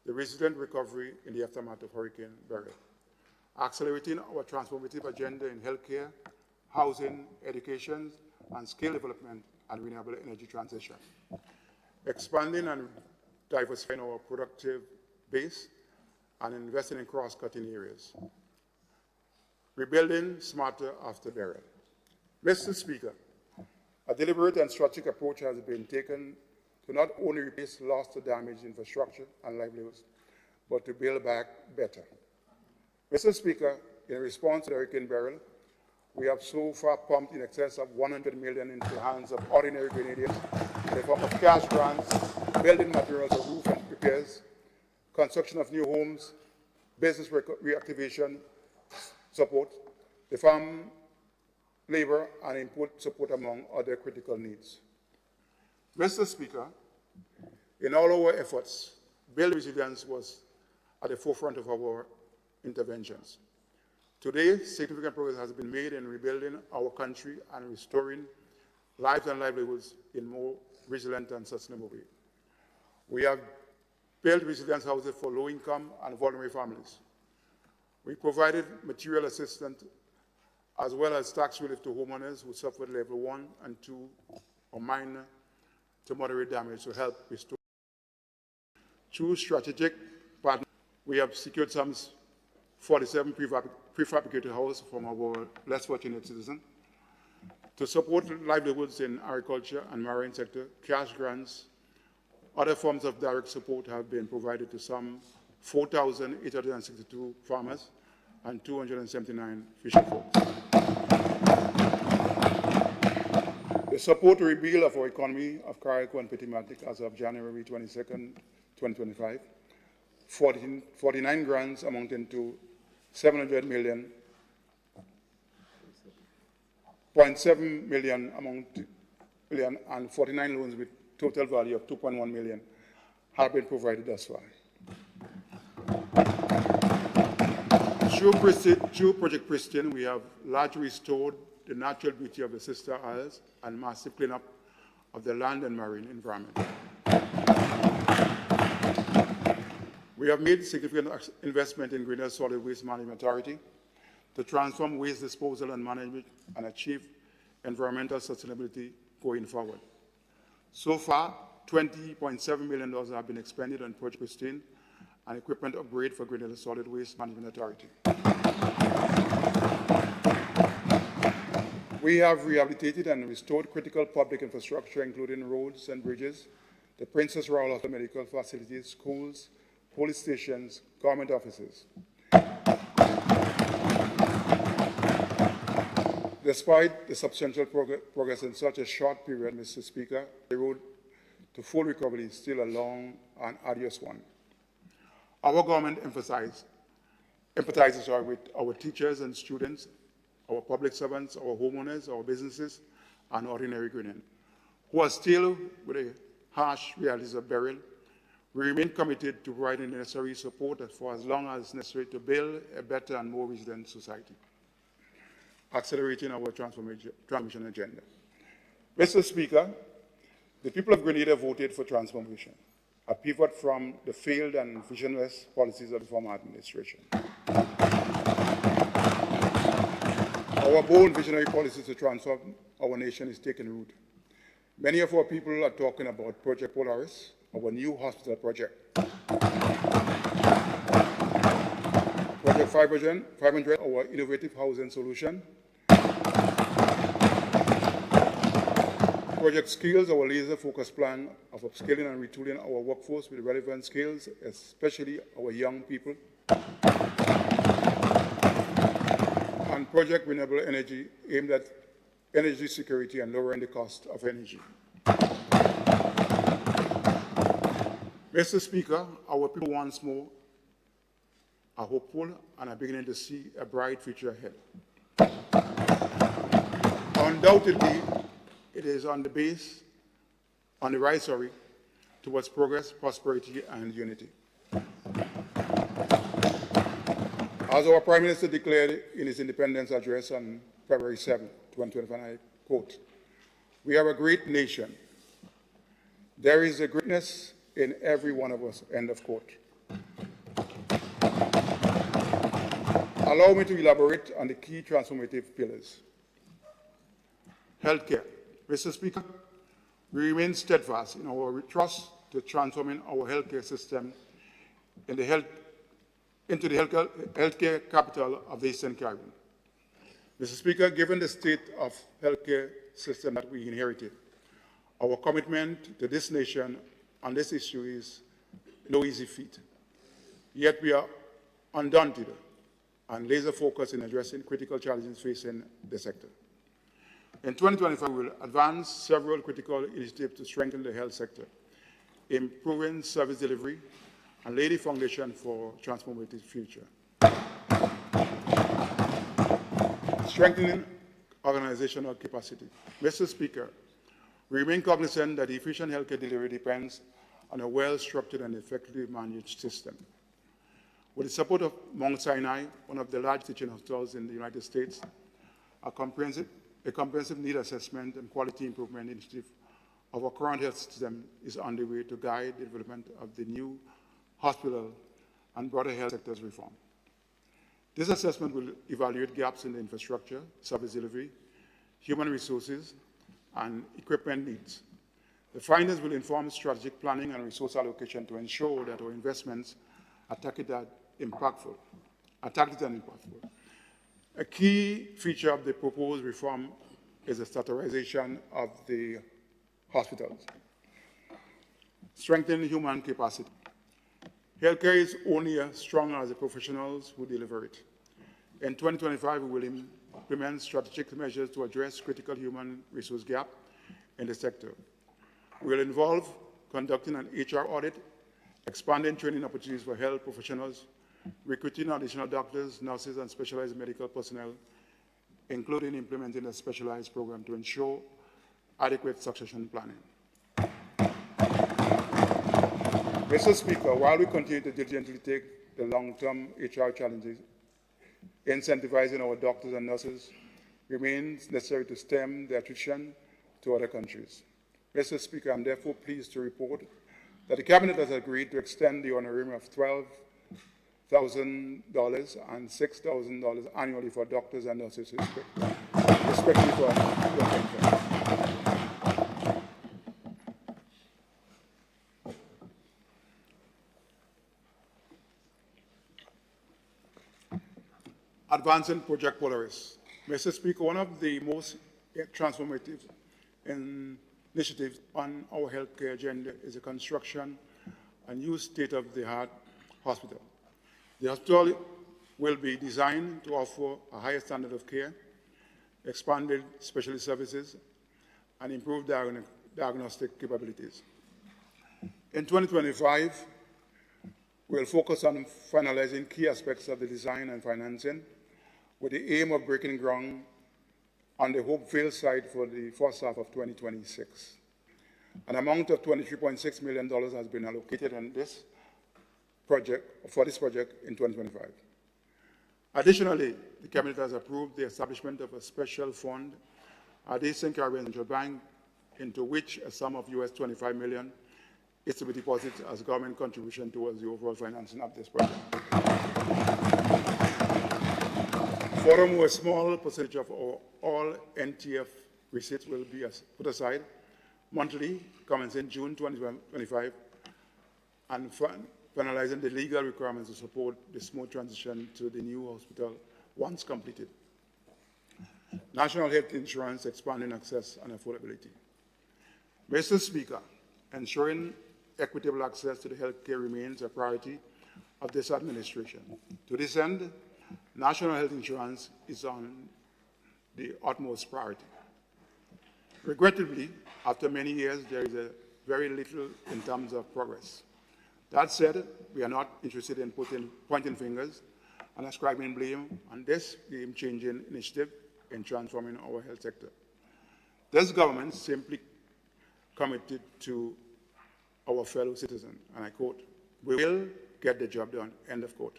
Speaker 4: the resilient recovery in the aftermath of Hurricane Beryl, accelerating our transformative agenda in healthcare, housing, education, and skill development and renewable energy transition, expanding and diversifying our productive base and investing in cross-cutting areas, rebuilding smarter after Beryl. Mr. Speaker, a deliberate and strategic approach has been taken to not only replace lost or damaged infrastructure and livelihoods, but to build back better. Mr. Speaker, in response to Hurricane Beryl, we have so far pumped in excess of $100 million into the hands of ordinary Grenadians in the form of cash grants, building materials or roof repairs, construction of new homes, business reactivation support, the farm labor and input support, among other critical needs. Mr. Speaker, in all our efforts, build resilience was at the forefront of our interventions. Today, significant progress has been made in rebuilding our country and restoring lives and livelihoods in more resilient and sustainable way. We have built resilience houses for low-income and vulnerable families. We provided material assistance as well as tax relief to homeowners who suffered level 1 and 2 or minor to moderate damage to help restore. Through strategic partnerships, we have secured some 47 prefabricated houses from our less fortunate citizens. To support livelihoods in agriculture and marine sector, cash grants, other forms of direct support have been provided to some 4,862 farmers and 279 fishing folks. The support to rebuild of our economy of Carriacou and Petit-Matic as of January 22nd, 2025, 49 grants amounting to $700 million, 0.7 million and 49 loans with total value of $2.1 million have been provided thus far. Through Project Pristine, we have largely restored the natural beauty of the Sister Isles and massive cleanup of the land and marine environment. We have made significant investment in Grenada Solid Waste Management Authority to transform waste disposal and management and achieve environmental sustainability going forward. So far, $20.7 million have been expended on Project Pristine and equipment upgrade for Grenada Solid Waste Management Authority. We have rehabilitated and restored critical public infrastructure, including roads and bridges, the Princess Royal Hospital medical facilities, schools, police stations, government offices. Despite the substantial progress in such a short period, Mr. Speaker, the road to full recovery is still a long and arduous one. Our government empathizes with our teachers and students, our public servants, our homeowners, our businesses, and ordinary Grenadians, who are still with the harsh realities of Beryl. We remain committed to providing the necessary support for as long as necessary to build a better and more resilient society, accelerating our transformation agenda. Mr. Speaker, the people of Grenada voted for transformation, a pivot from the failed and visionless policies of the former administration. Our bold visionary policies to transform our nation is taking root. Many of our people are talking about Project Polaris, our new hospital project. Project 500, our innovative housing solution. Project Skills, our laser-focused plan of upskilling and retooling our workforce with relevant skills, especially our young people. And Project Renewable Energy, aimed at energy security and lowering the cost of energy. Mr. Speaker, our people once more are hopeful and are beginning to see a bright future ahead. Undoubtedly, it is on the rise, towards progress, prosperity, and unity. As our Prime Minister declared in his independence address on February 7, 2025, I quote, "We are a great nation. There is a greatness in every one of us," end of quote. Allow me to elaborate on the key transformative pillars. Healthcare. Mr. Speaker, we remain steadfast in our trust to transforming our healthcare system into the healthcare capital of the Eastern Caribbean. Mr. Speaker, given the state of healthcare system that we inherited, our commitment to this nation on this issue is no easy feat. Yet we are undaunted and laser focused in addressing critical challenges facing the sector. In 2025, we will advance several critical initiatives to strengthen the health sector, improving service delivery, and lay the foundation for a transformative future. Strengthening organizational capacity. Mr. Speaker, we remain cognizant that efficient healthcare delivery depends on a well-structured and effectively managed system. With the support of Mount Sinai, one of the largest teaching hospitals in the United States, a comprehensive need assessment and quality improvement initiative of our current health system is underway to guide the development of the new hospital and broader health sector's reform. This assessment will evaluate gaps in the infrastructure, service delivery, human resources, and equipment needs. The findings will inform strategic planning and resource allocation to ensure that our investments are targeted and impactful. A key feature of the proposed reform is the statutorization of the hospitals. Strengthening human capacity. Healthcare is only as strong as the professionals who deliver it. In 2025, we will implement strategic measures to address critical human resource gap in the sector. We will involve conducting an HR audit, expanding training opportunities for health professionals, recruiting additional doctors, nurses, and specialized medical personnel, including implementing a specialized program to ensure adequate succession planning. Mr. Speaker, while we continue to diligently take the long-term HR challenges, incentivizing our doctors and nurses remains necessary to stem the attrition to other countries. Mr. Speaker, I'm therefore pleased to report that the Cabinet has agreed to extend the honorarium of $12,000 and $6,000 annually for doctors and nurses, respectively for your contract. Advancing Project Polaris. Mr. Speaker, one of the most transformative initiatives on our healthcare agenda is the construction of a new state-of-the-art hospital. The hospital will be designed to offer a higher standard of care, expanded specialty services, and improved diagnostic capabilities. In 2025, we'll focus on finalizing key aspects of the design and financing with the aim of breaking ground on the Hopevale site for the first half of 2026. An amount of $23.6 million has been allocated for this project in 2025. Additionally, the Cabinet has approved the establishment of a special fund at the Eastern Caribbean Central Bank, into which a sum of $25 million is to be deposited as government contribution towards the overall financing of this project. Furthermore, a small percentage of all NTF receipts will be put aside monthly, commencing June 2025, and finalizing the legal requirements to support the smooth transition to the new hospital once completed. National health insurance, expanding access and affordability. Mr. Speaker, ensuring equitable access to the healthcare remains a priority of this administration. To this end, national health insurance is on the utmost priority. Regrettably, after many years, there is very little in terms of progress. That said, we are not interested in pointing fingers and ascribing blame on this game-changing initiative in transforming our health sector. This government simply committed to our fellow citizens, and I quote, "We will get the job done," end of quote.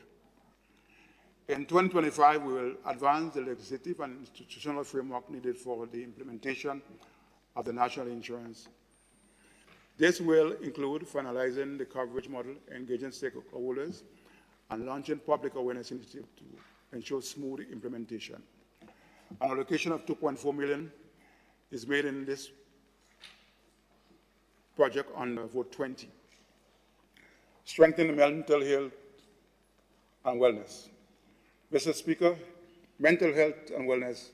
Speaker 4: In 2025, we will advance the legislative and institutional framework needed for the implementation of the national insurance. This will include finalizing the coverage model, engaging stakeholders, and launching public awareness initiatives to ensure smooth implementation. An allocation of $2.4 million is made in this project under Vote 20. Strengthen mental health and wellness. Mr. Speaker, mental health and wellness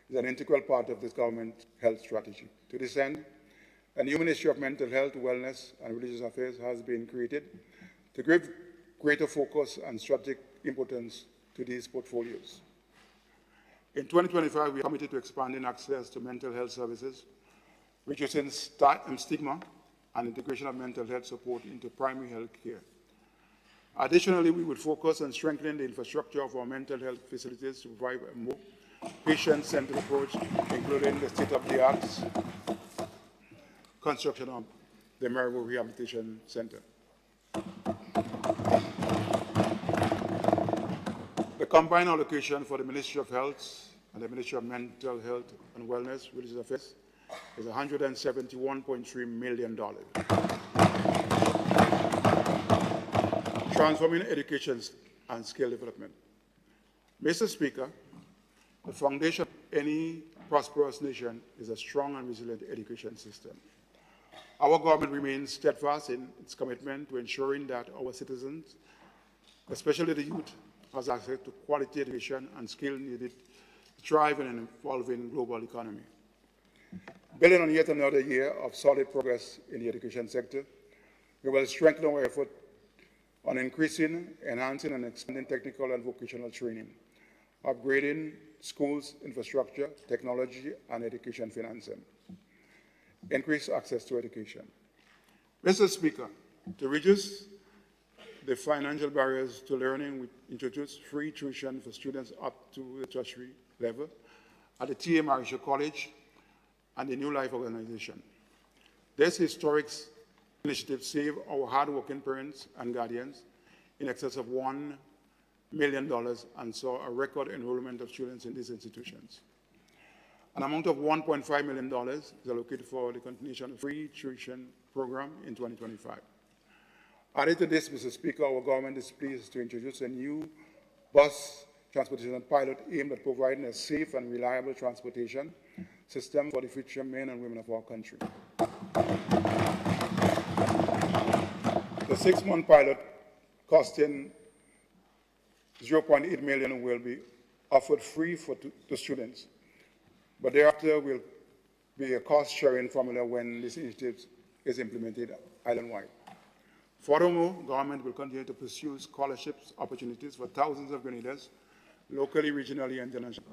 Speaker 4: is an integral part of this government health strategy. To this end, a new Ministry of Mental Health, Wellness and Religious Affairs has been created to give greater focus and strategic importance to these portfolios. In 2025, we are committed to expanding access to mental health services, reducing stigma and integration of mental health support into primary health care. Additionally, we would focus on strengthening the infrastructure of our mental health facilities to provide a more patient-centered approach, including the state-of-the-art construction of the Marigold Rehabilitation Center. The combined allocation for the Ministry of Health and the Ministry of Mental Health and Wellness, Religious Affairs, is $171.3 million. Transforming education and skill development. Mr. Speaker, the foundation of any prosperous nation is a strong and resilient education system. Our government remains steadfast in its commitment to ensuring that our citizens, especially the youth, has access to quality education and skill needed to thrive in an evolving global economy. Building on yet another year of solid progress in the education sector, we will strengthen our effort on increasing, enhancing, and expanding technical and vocational training, upgrading schools' infrastructure, technology, and education financing. Increase access to education. Mr. Speaker, to reduce the financial barriers to learning, we introduced free tuition for students up to the tertiary level at the T.A. Marisha College and the New Life Organization. This historic initiative saved our hard-working parents and guardians in excess of $1 million and saw a record enrollment of students in these institutions. An amount of $1.5 million is allocated for the continuation of the free tuition program in 2025. Added to this, Mr. Speaker, our government is pleased to introduce a new bus transportation pilot aimed at providing a safe and reliable transportation system for the future men and women of our country. The 6-month pilot, costing $0.8 million, will be offered free to students, but thereafter will be a cost-sharing formula when this initiative is implemented island-wide. Furthermore, government will continue to pursue scholarships opportunities for thousands of Grenadians, locally, regionally, and internationally.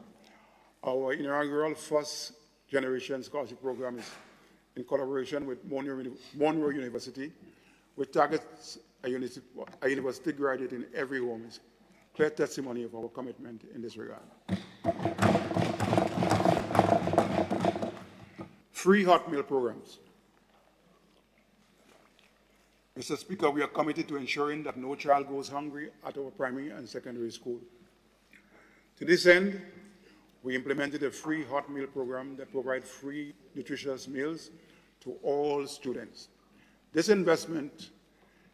Speaker 4: Our inaugural first-generation scholarship program is in collaboration with Monroe University, which targets a university graduate in every home. Is clear testimony of our commitment in this regard. Free hot meal programs. Mr. Speaker, we are committed to ensuring that no child goes hungry at our primary and secondary school. To this end, we implemented a free hot meal program that provides free nutritious meals to all students. This investment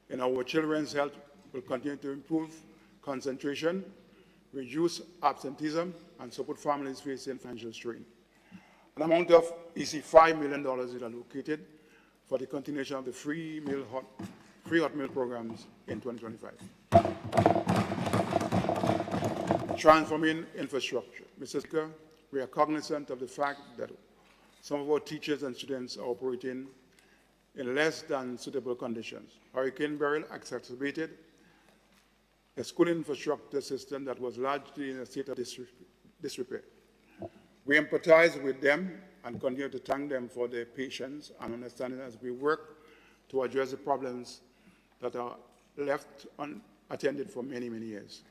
Speaker 4: in our children's health will continue to improve concentration, reduce absenteeism, and support families facing financial strain. An amount of $5 million is allocated for the continuation of the free hot meal programs in 2025. Transforming infrastructure. Mr. Speaker, we are cognizant of the fact that some of our teachers and students are operating in less than suitable conditions. Hurricane Beryl exacerbated a school infrastructure system that was largely in a state of disrepair. We empathize with them and continue to thank them for their patience and understanding as we work to address the problems that are left unattended for many, many years.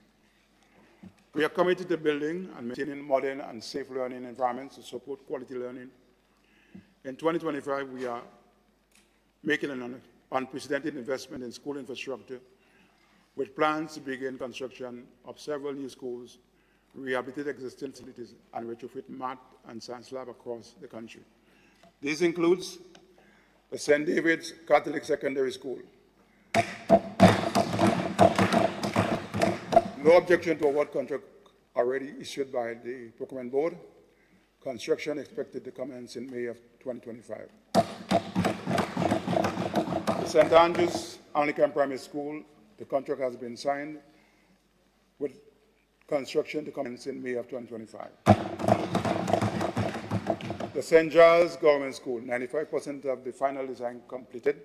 Speaker 4: We are committed to building and maintaining modern and safe learning environments to support quality learning. In 2025, we are making an unprecedented investment in school infrastructure with plans to begin construction of several new schools, rehabilitate existing facilities, and retrofit math and science labs across the country. This includes the St. David's Catholic Secondary School. No objection to award contract already issued by the Procurement Board. Construction expected to commence in May of 2025. The St. Andrews Anglican Primary School, the contract has been signed with construction to commence in May of 2025. The St. Giles Government School, 95% of the final design completed.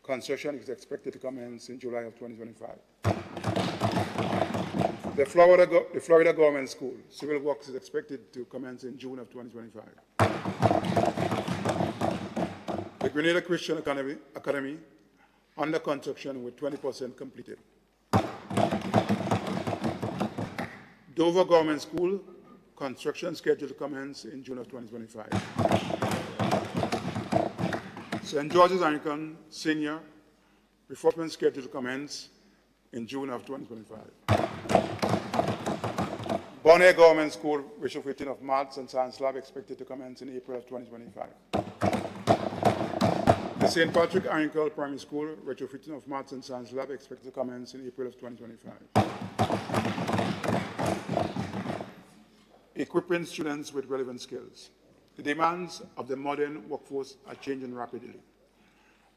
Speaker 4: Construction is expected to commence in July of 2025. The Florida Government School, civil works is expected to commence in June of 2025. The Grenada Christian Academy under construction with 20% completed. Dover Government School, construction scheduled to commence in June of 2025. St. George's Anglican Senior, refurbishment scheduled to commence in June of 2025. Bonaire Government School, retrofitting of Maths and Science Lab expected to commence in April of 2025. The St. Patrick Anglican Primary School, retrofitting of Maths and Science Lab expected to commence in April of 2025. Equipping students with relevant skills. The demands of the modern workforce are changing rapidly,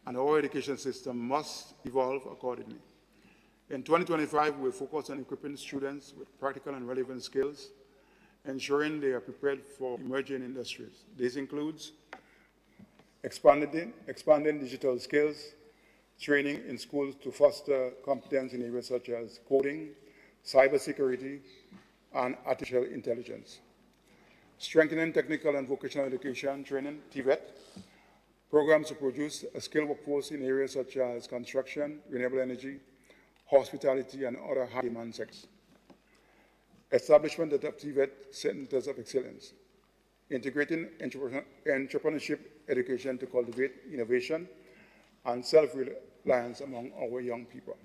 Speaker 4: and our education system must evolve accordingly. In 2025, we'll focus on equipping students with practical and relevant skills, ensuring they are prepared for emerging industries. This includes expanding digital skills, training in schools to foster competence in areas such as coding, cybersecurity, and artificial intelligence. Strengthening technical and vocational education training, TVET, programs to produce a skilled workforce in areas such as construction, renewable energy, hospitality, and other high-demand sectors. Establishment of TVET centers of excellence, integrating entrepreneurship education to cultivate innovation and self-reliance among our young people.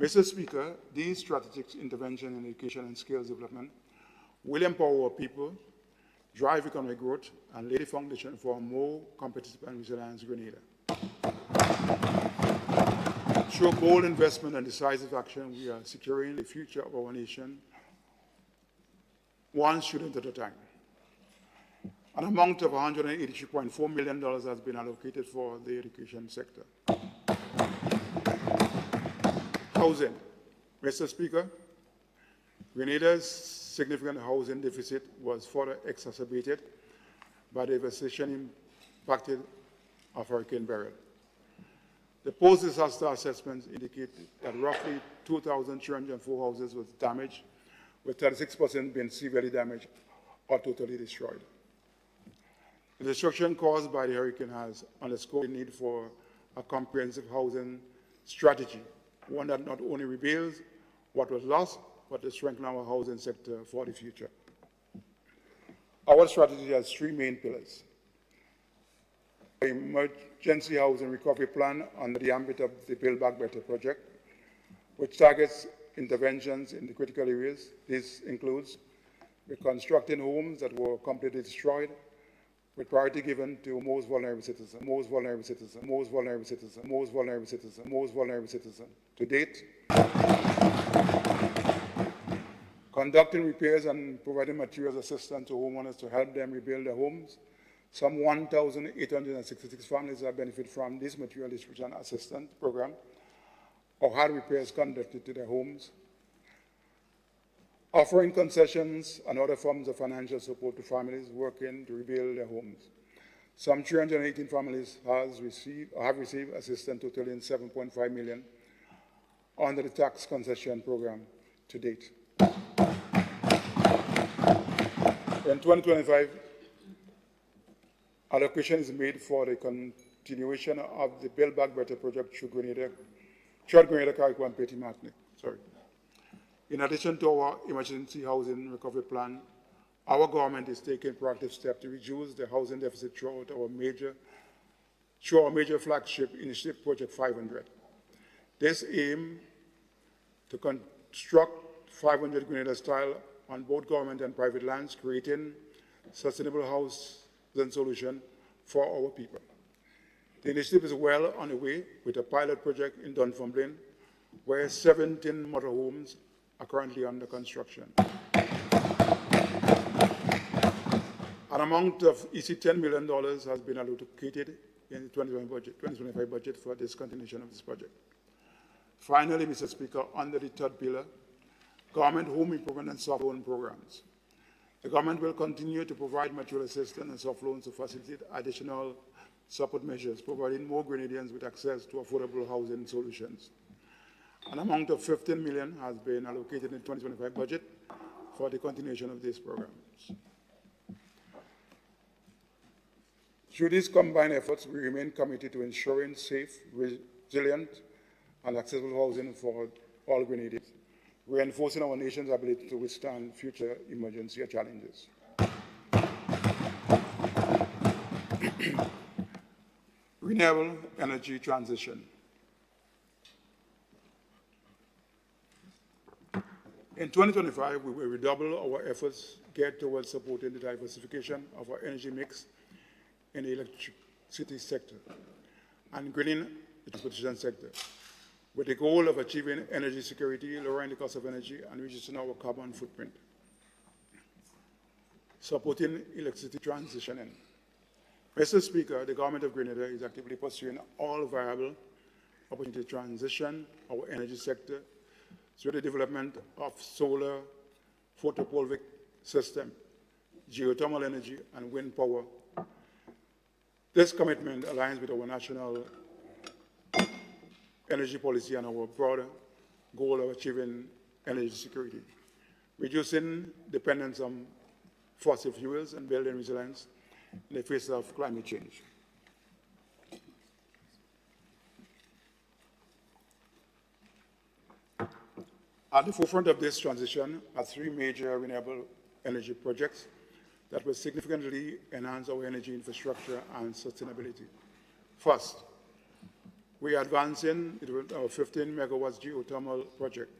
Speaker 4: Mr. Speaker, these strategic interventions in education and skills development will empower our people, drive economic growth, and lay the foundation for a more competitive and resilient Grenada. Through bold investment and decisive action, we are securing the future of our nation, one student at a time. An amount of $183.4 million has been allocated for the education sector. Housing. Mr. Speaker, Grenada's significant housing deficit was further exacerbated by the devastation impacted of Hurricane Beryl. The post-disaster assessments indicate that roughly 2,304 houses were damaged, with 36% being severely damaged or totally destroyed. The destruction caused by the hurricane has underscored the need for a comprehensive housing strategy, one that not only rebuilds what was lost, but to strengthen our housing sector for the future. Our strategy has three main pillars. An emergency housing recovery plan under the ambit of the Build Back Better project, which targets interventions in the critical areas. This includes reconstructing homes that were completely destroyed, with priority given to most vulnerable citizens, most vulnerable citizens, most vulnerable citizens, most vulnerable citizens, most vulnerable citizens. To date, conducting repairs and providing materials assistance to homeowners to help them rebuild their homes. Some 1,866 families have benefited from this material distribution assistance program or had repairs conducted to their homes. Offering concessions and other forms of financial support to families working to rebuild their homes. Some 318 families have received assistance totaling $7.5 million under the tax concession program to date. In 2025, allocation is made for the continuation of the Build Back Better project through Grenada, Carriacou, and Petit Martinique. In addition to our emergency housing recovery plan, our government is taking proactive steps to reduce the housing deficit through our major flagship initiative, Project 500. This aim to construct 500 Grenada-style on both government and private lands, creating sustainable housing solution for our people. The initiative is well on the way with a pilot project in Dunfermline, where 17 motorhomes are currently under construction. An amount of $10 million has been allocated in the 2025 budget for this continuation of this project. Finally, Mr. Speaker, under the third pillar, government home improvement and soft loan programs. The government will continue to provide material assistance and soft loans to facilitate additional support measures, providing more Grenadians with access to affordable housing solutions. An amount of $15 million has been allocated in the 2025 budget for the continuation of these programs. Through these combined efforts, we remain committed to ensuring safe, resilient, and accessible housing for all Grenadians, reinforcing our nation's ability to withstand future emergency challenges. Renewable energy transition. In 2025, we will redouble our efforts geared towards supporting the diversification of our energy mix in the electricity sector and greening the transportation sector, with the goal of achieving energy security, lowering the cost of energy, and reducing our carbon footprint. Supporting electricity transitioning. Mr. Speaker, the Government of Grenada is actively pursuing all viable opportunities to transition our energy sector through the development of solar photovoltaic system, geothermal energy, and wind power. This commitment aligns with our national energy policy and our broader goal of achieving energy security, reducing dependence on fossil fuels and building resilience in the face of climate change. At the forefront of this transition are three major renewable energy projects that will significantly enhance our energy infrastructure and sustainability. First, we are advancing our 15 megawatts geothermal project.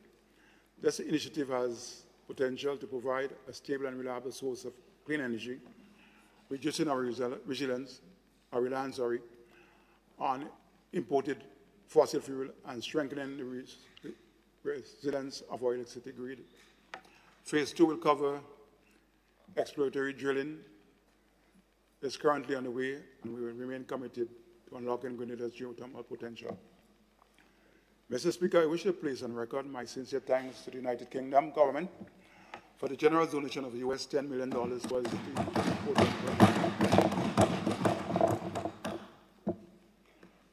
Speaker 4: This initiative has potential to provide a stable and reliable source of clean energy, reducing our reliance on imported fossil fuel and strengthening the resilience of our electricity grid. Phase 2 will cover exploratory drilling. It's currently underway, and we will remain committed to unlocking Grenada's geothermal potential. Mr. Speaker, I wish to place on record my sincere thanks to the United Kingdom government for the generous donation of $10 million towards the important project.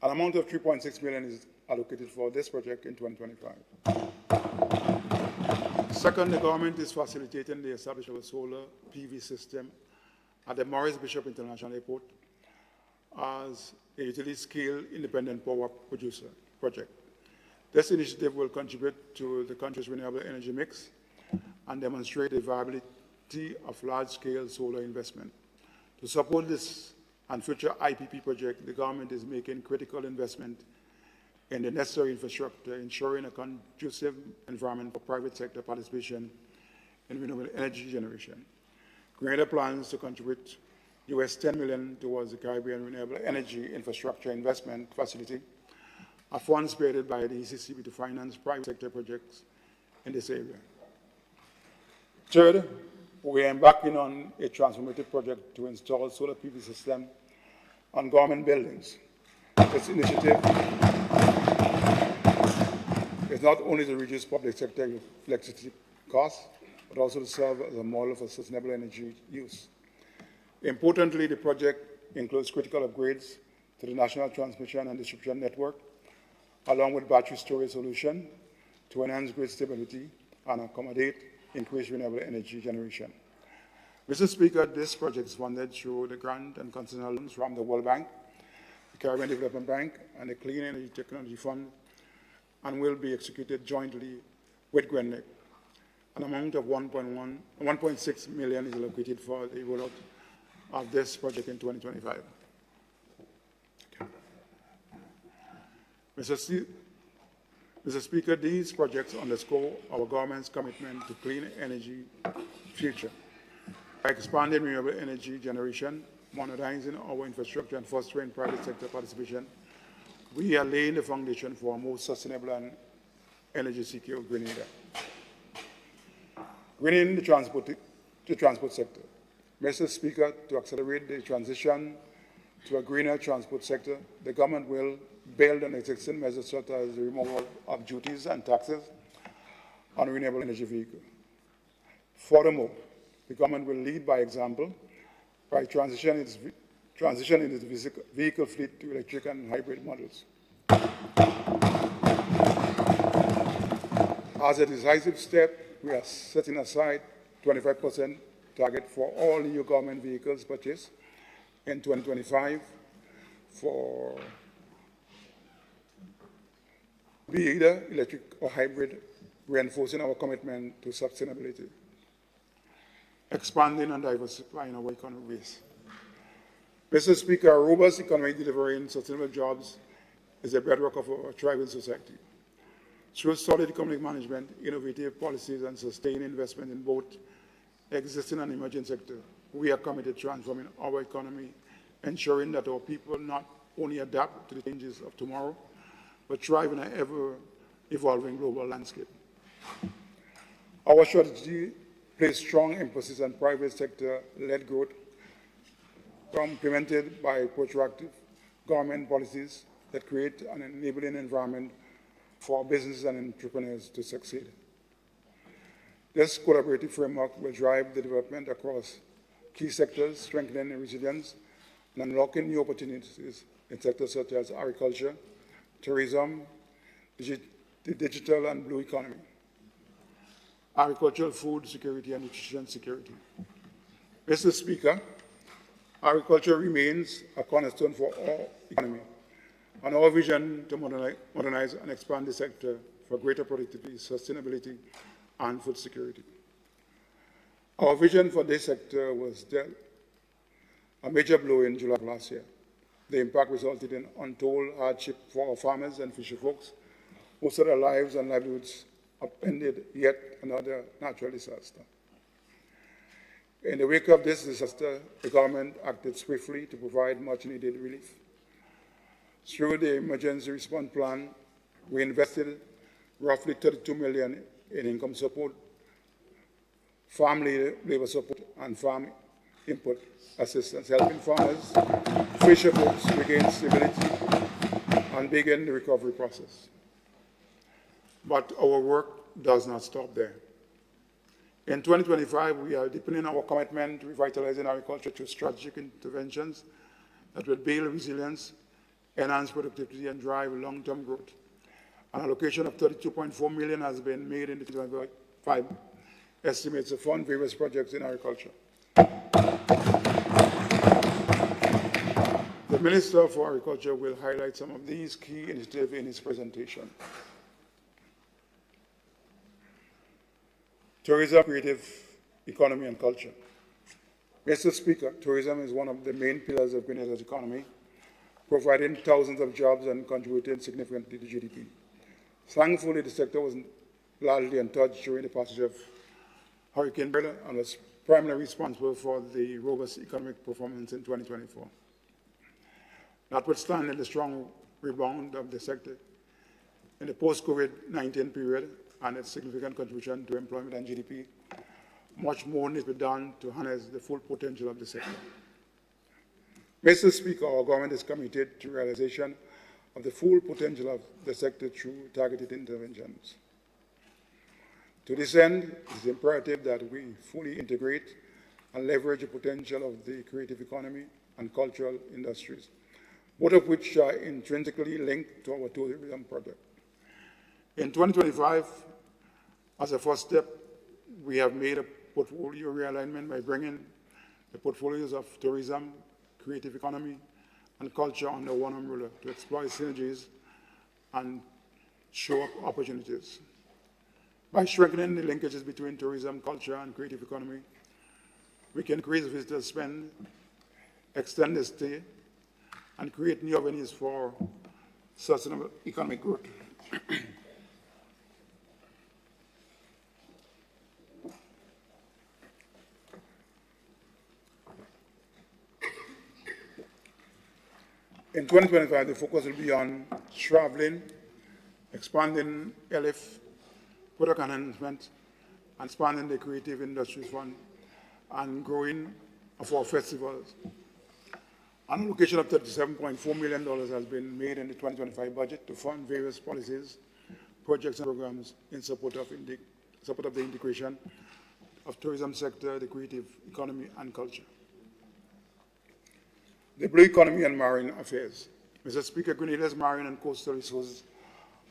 Speaker 4: An amount of $3.6 million is allocated for this project in 2025. Second, the government is facilitating the establishment of a solar PV system at the Maurice Bishop International Airport as a utility-scale independent power producer project. This initiative will contribute to the country's renewable energy mix and demonstrate the viability of large-scale solar investment. To support this and future IPP project, the government is making critical investment in the necessary infrastructure, ensuring a conducive environment for private sector participation in renewable energy generation. Grenada plans to contribute $10 million towards the Caribbean Renewable Energy Infrastructure Investment Facility, a fund spearheaded by the ECCB to finance private sector projects in this area. Third, we are embarking on a transformative project to install solar PV system on government buildings. This initiative is not only to reduce public sector electricity costs, but also to serve as a model for sustainable energy use. Importantly, the project includes critical upgrades to the national transmission and distribution network, along with battery storage solution to enhance grid stability and accommodate increased renewable energy generation. Mr. Speaker, this project is funded through the grant and concessional loans from the World Bank, the Caribbean Development Bank, and the Clean Energy Technology Fund, and will be executed jointly with GRENLEC. An amount of $1.6 million is allocated for the rollout of this project in 2025. Okay. Mr. Speaker, these projects underscore our government's commitment to clean energy future. By expanding renewable energy generation, modernizing our infrastructure, and fostering private sector participation, we are laying the foundation for a more sustainable and energy secure Grenada. Greening the transport sector. Mr. Speaker, to accelerate the transition to a greener transport sector, the government will build on existing measures such as the removal of duties and taxes on renewable energy vehicles. Furthermore, the government will lead by example by transitioning its vehicle fleet to electric and hybrid models. As a decisive step, we are setting aside 25% target for all new government vehicles purchased in 2025 for be either electric or hybrid, reinforcing our commitment to sustainability, expanding and diversifying our economic base. Mr. Speaker, a robust economy delivering sustainable jobs is the bedrock of our thriving society. Through solid economic management, innovative policies, and sustained investment in both existing and emerging sectors, we are committed to transforming our economy, ensuring that our people not only adapt to the changes of tomorrow, but thrive in an ever-evolving global landscape. Our strategy places strong emphasis on private sector-led growth, complemented by proactive government policies that create an enabling environment for businesses and entrepreneurs to succeed. This collaborative framework will drive the development across key sectors, strengthening resilience and unlocking new opportunities in sectors such as agriculture, tourism, the digital and blue economy, agricultural food security and nutrition security. Mr. Speaker, agriculture remains a cornerstone for our economy, and our vision to modernize and expand the sector for greater productivity, sustainability, and food security. Our vision for this sector was dealt a major blow in July of last year. The impact resulted in untold hardship for our farmers and fisher folks, who saw their lives and livelihoods upended yet another natural disaster. In the wake of this disaster, the government acted swiftly to provide much-needed relief. Through the emergency response plan, we invested roughly $32 million in income support, farm labor support, and farm input assistance, helping farmers, fisher folks regain stability and begin the recovery process. But our work does not stop there. In 2025, we are deepening our commitment to revitalizing agriculture through strategic interventions that will build resilience, enhance productivity, and drive long-term growth. An allocation of $32.4 million has been made in the 2025 estimates to fund various projects in agriculture. The Minister for Agriculture will highlight some of these key initiatives in his presentation. Tourism, creative economy, and culture. Mr. Speaker, tourism is one of the main pillars of Grenada's economy, providing thousands of jobs and contributing significantly to GDP. Thankfully, the sector was largely untouched during the passage of Hurricane Beryl and was primarily responsible for the robust economic performance in 2024. Notwithstanding the strong rebound of the sector in the post-COVID-19 period and its significant contribution to employment and GDP, much more needs to be done to harness the full potential of the sector. Mr. Speaker, our government is committed to realization of the full potential of the sector through targeted interventions. To this end, it is imperative that we fully integrate and leverage the potential of the creative economy and cultural industries, both of which are intrinsically linked to our tourism project. In 2025, as a first step, we have made a portfolio realignment by bringing the portfolios of tourism, creative economy, and culture under one umbrella to exploit synergies and show up opportunities. By strengthening the linkages between tourism, culture, and creative economy, we can increase visitor spend, extend the stay, and create new avenues for sustainable economic growth. In 2025, the focus will be on traveling, expanding LF, product enhancement, and expanding the Creative Industries Fund, and growing of our festivals. An allocation of $37.4 million has been made in the 2025 budget to fund various policies, projects, and programs in support of the integration of tourism sector, the creative economy, and culture. The blue economy and marine affairs. Mr. Speaker, Grenada's marine and coastal resources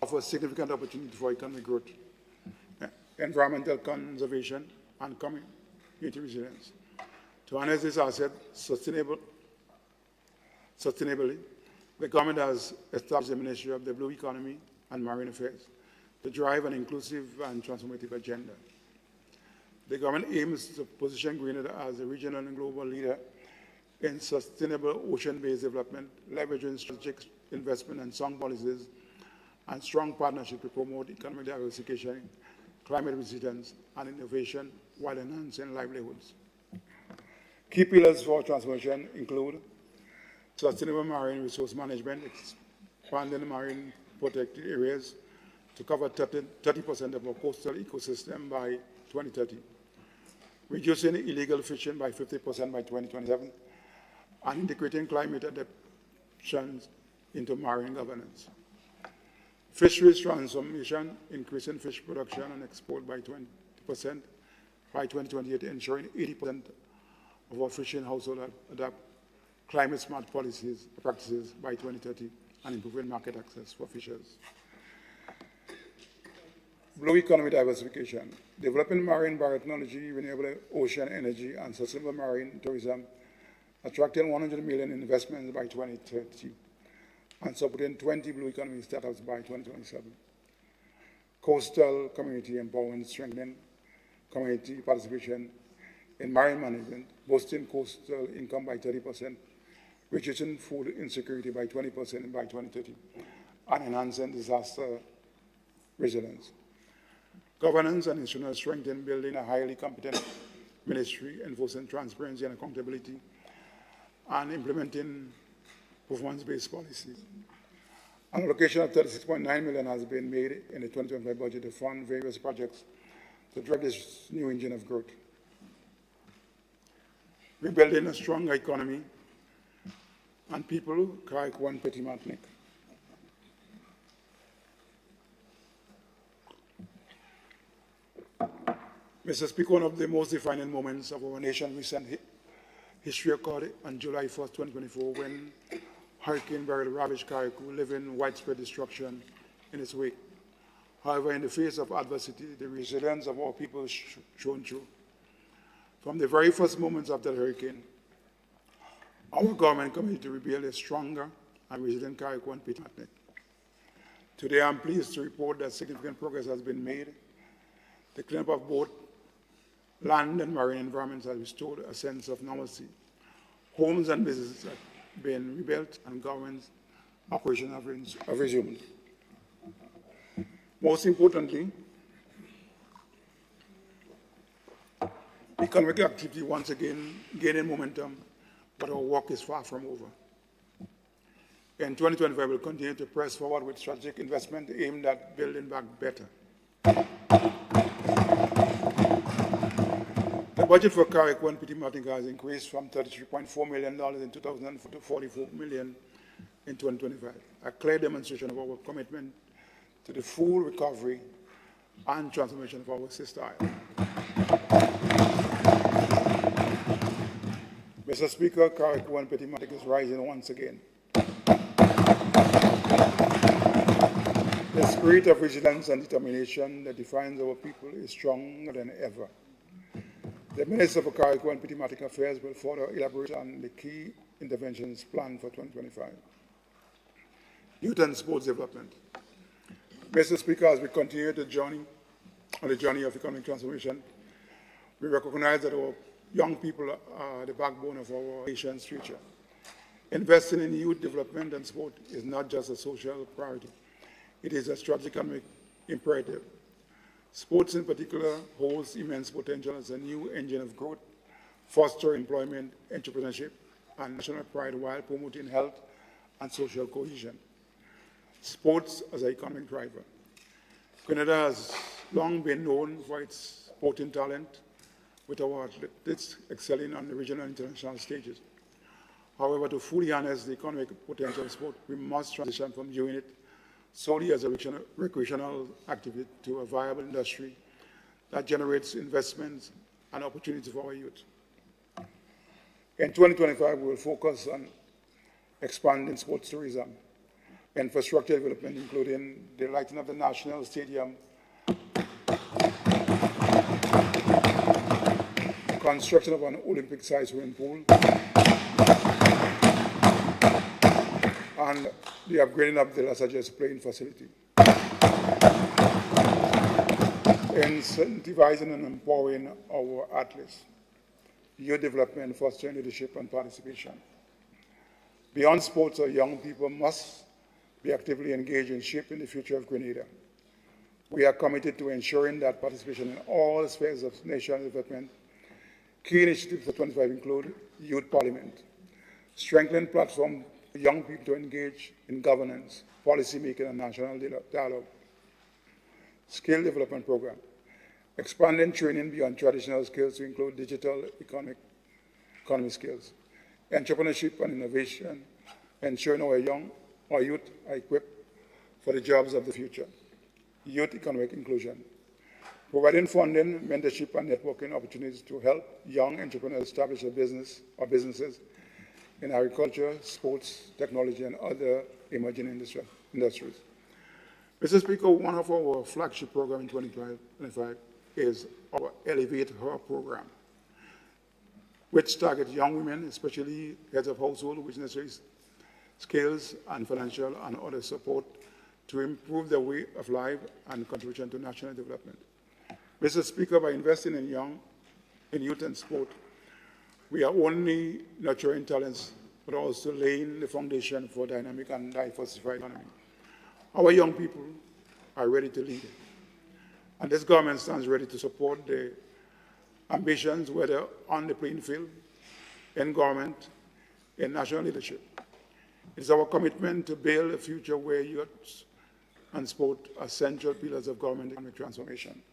Speaker 4: offer significant opportunity for economic growth, environmental conservation, and community resilience. To harness this asset sustainably, the government has established the Ministry of the Blue Economy and Marine Affairs to drive an inclusive and transformative agenda. The government aims to position Grenada as a regional and global leader in sustainable ocean-based development, leveraging strategic investment and sound policies and strong partnership to promote economic diversification, climate resilience, and innovation while enhancing livelihoods. Key pillars for transformation include sustainable marine resource management, expanding marine protected areas to cover 30% of our coastal ecosystem by 2030, reducing illegal fishing by 50% by 2027, and integrating climate adaptations into marine governance. Fisheries transformation, increasing fish production and export by 20% by 2028, ensuring 80% of our fishing households adopt climate-smart practices by 2030, and improving market access for fishers. Blue economy diversification, developing marine biotechnology, renewable ocean energy, and sustainable marine tourism, attracting $100 million in investments by 2030, and supporting 20 blue economy startups by 2027. Coastal community empowerment, strengthening community participation in marine management, boosting coastal income by 30%, reducing food insecurity by 20% by 2030, and enhancing disaster resilience. Governance and institutional strength in building a highly competent ministry, enforcing transparency and accountability, and implementing performance-based policies. An allocation of $36.9 million has been made in the 2025 budget to fund various projects to drive this new engine of growth. Rebuilding a stronger economy and people, Carrick 1 Petit Martinique. Mr. Speaker, one of the most defining moments of our nation's recent history occurred on July 1st, 2024, when Hurricane Beryl ravaged Carriacou, leaving widespread destruction in its wake. However, in the face of adversity, the resilience of our people shone through. From the very first moments of the hurricane, our government committed to rebuild a stronger and resilient Carrick 1 Petit Martinique. Today, I'm pleased to report that significant progress has been made. The cleanup of both land and marine environments has restored a sense of normalcy. Homes and businesses have been rebuilt, and government operations have resumed. Most importantly, economic activity once again gaining momentum, but our work is far from over. In 2025, we'll continue to press forward with strategic investment aimed at building back better. The budget for Carrick 1 Petit Martinique has increased from $33.4 million in 2004 to $44 million in 2025, a clear demonstration of our commitment to the full recovery and transformation of our sister island. Mr. Speaker, Carrick 1 Petit Martinique is rising once again. The spirit of resilience and determination that defines our people is stronger than ever. The Minister for Carrick 1 Petit Martinique Affairs will further elaborate on the key interventions planned for 2025. Youth and sports development. Mr. Speaker, as we continue on the journey of economic transformation, we recognize that our young people are the backbone of our nation's future. Investing in youth development and sport is not just a social priority. It is a strategic economic imperative. Sports in particular holds immense potential as a new engine of growth, fostering employment, entrepreneurship, and national pride while promoting health and social cohesion. Sports as an economic driver. Grenada has long been known for its sporting talent, with our athletes excelling on the regional and international stages. However, to fully harness the economic potential of sport, we must transition from viewing it solely as a recreational activity to a viable industry that generates investments and opportunities for our youth. In 2025, we will focus on expanding sports tourism, infrastructure development, including the lighting of the National Stadium, construction of an Olympic-sized swimming pool, and the upgrading of the Las Angeles playing facility. Incentivizing and empowering our athletes, youth development, fostering leadership and participation. Beyond sports, our young people must be actively engaged in shaping the future of Grenada. We are committed to ensuring that participation in all spheres of national development. Key initiatives for 2025 include Youth Parliament, strengthening platform for young people to engage in governance, policy making, and national dialogue. Skill development program, expanding training beyond traditional skills to include digital economy skills, entrepreneurship and innovation, ensuring our youth are equipped for the jobs of the future. Youth economic inclusion, providing funding, mentorship, and networking opportunities to help young entrepreneurs establish a business or businesses in agriculture, sports, technology, and other emerging industries. Mr. Speaker, one of our flagship programs in 2025 is our Elevate Her program, which targets young women, especially heads of household, with necessary skills and financial and other support to improve their way of life and contribution to national development. Mr. Speaker, by investing in youth and sport, we are only nurturing talents, but also laying the foundation for a dynamic and diversified economy. Our young people are ready to lead, and this government stands ready to support the ambitions, whether on the playing field, in government, in national leadership. It is our commitment to build a future where youth and sport are central pillars of government economic transformation.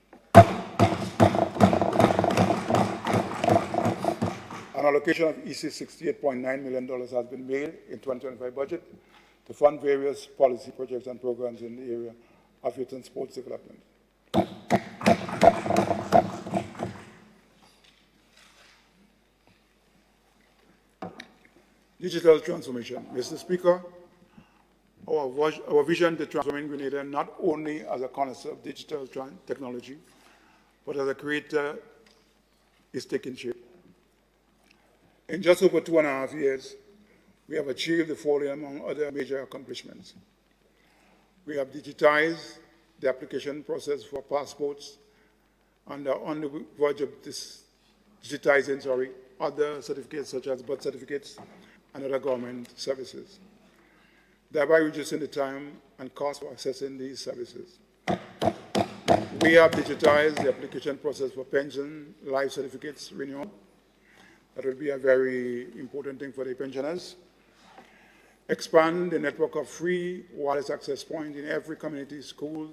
Speaker 4: An allocation of $68.9 million has been made in 2025 budget to fund various policy projects and programs in the area of youth and sports development. Digital transformation. Mr. Speaker, our vision to transform Grenada not only as a connoisseur of digital technology, but as a creator is taking shape. In just over 2.5 years, we have achieved the following among other major accomplishments. We have digitized the application process for passports and are on the verge of digitizing other certificates such as birth certificates and other government services, thereby reducing the time and cost for accessing these services. We have digitized the application process for pension life certificates renewal. That will be a very important thing for the pensioners. Expand the network of free wireless access points in every community, school,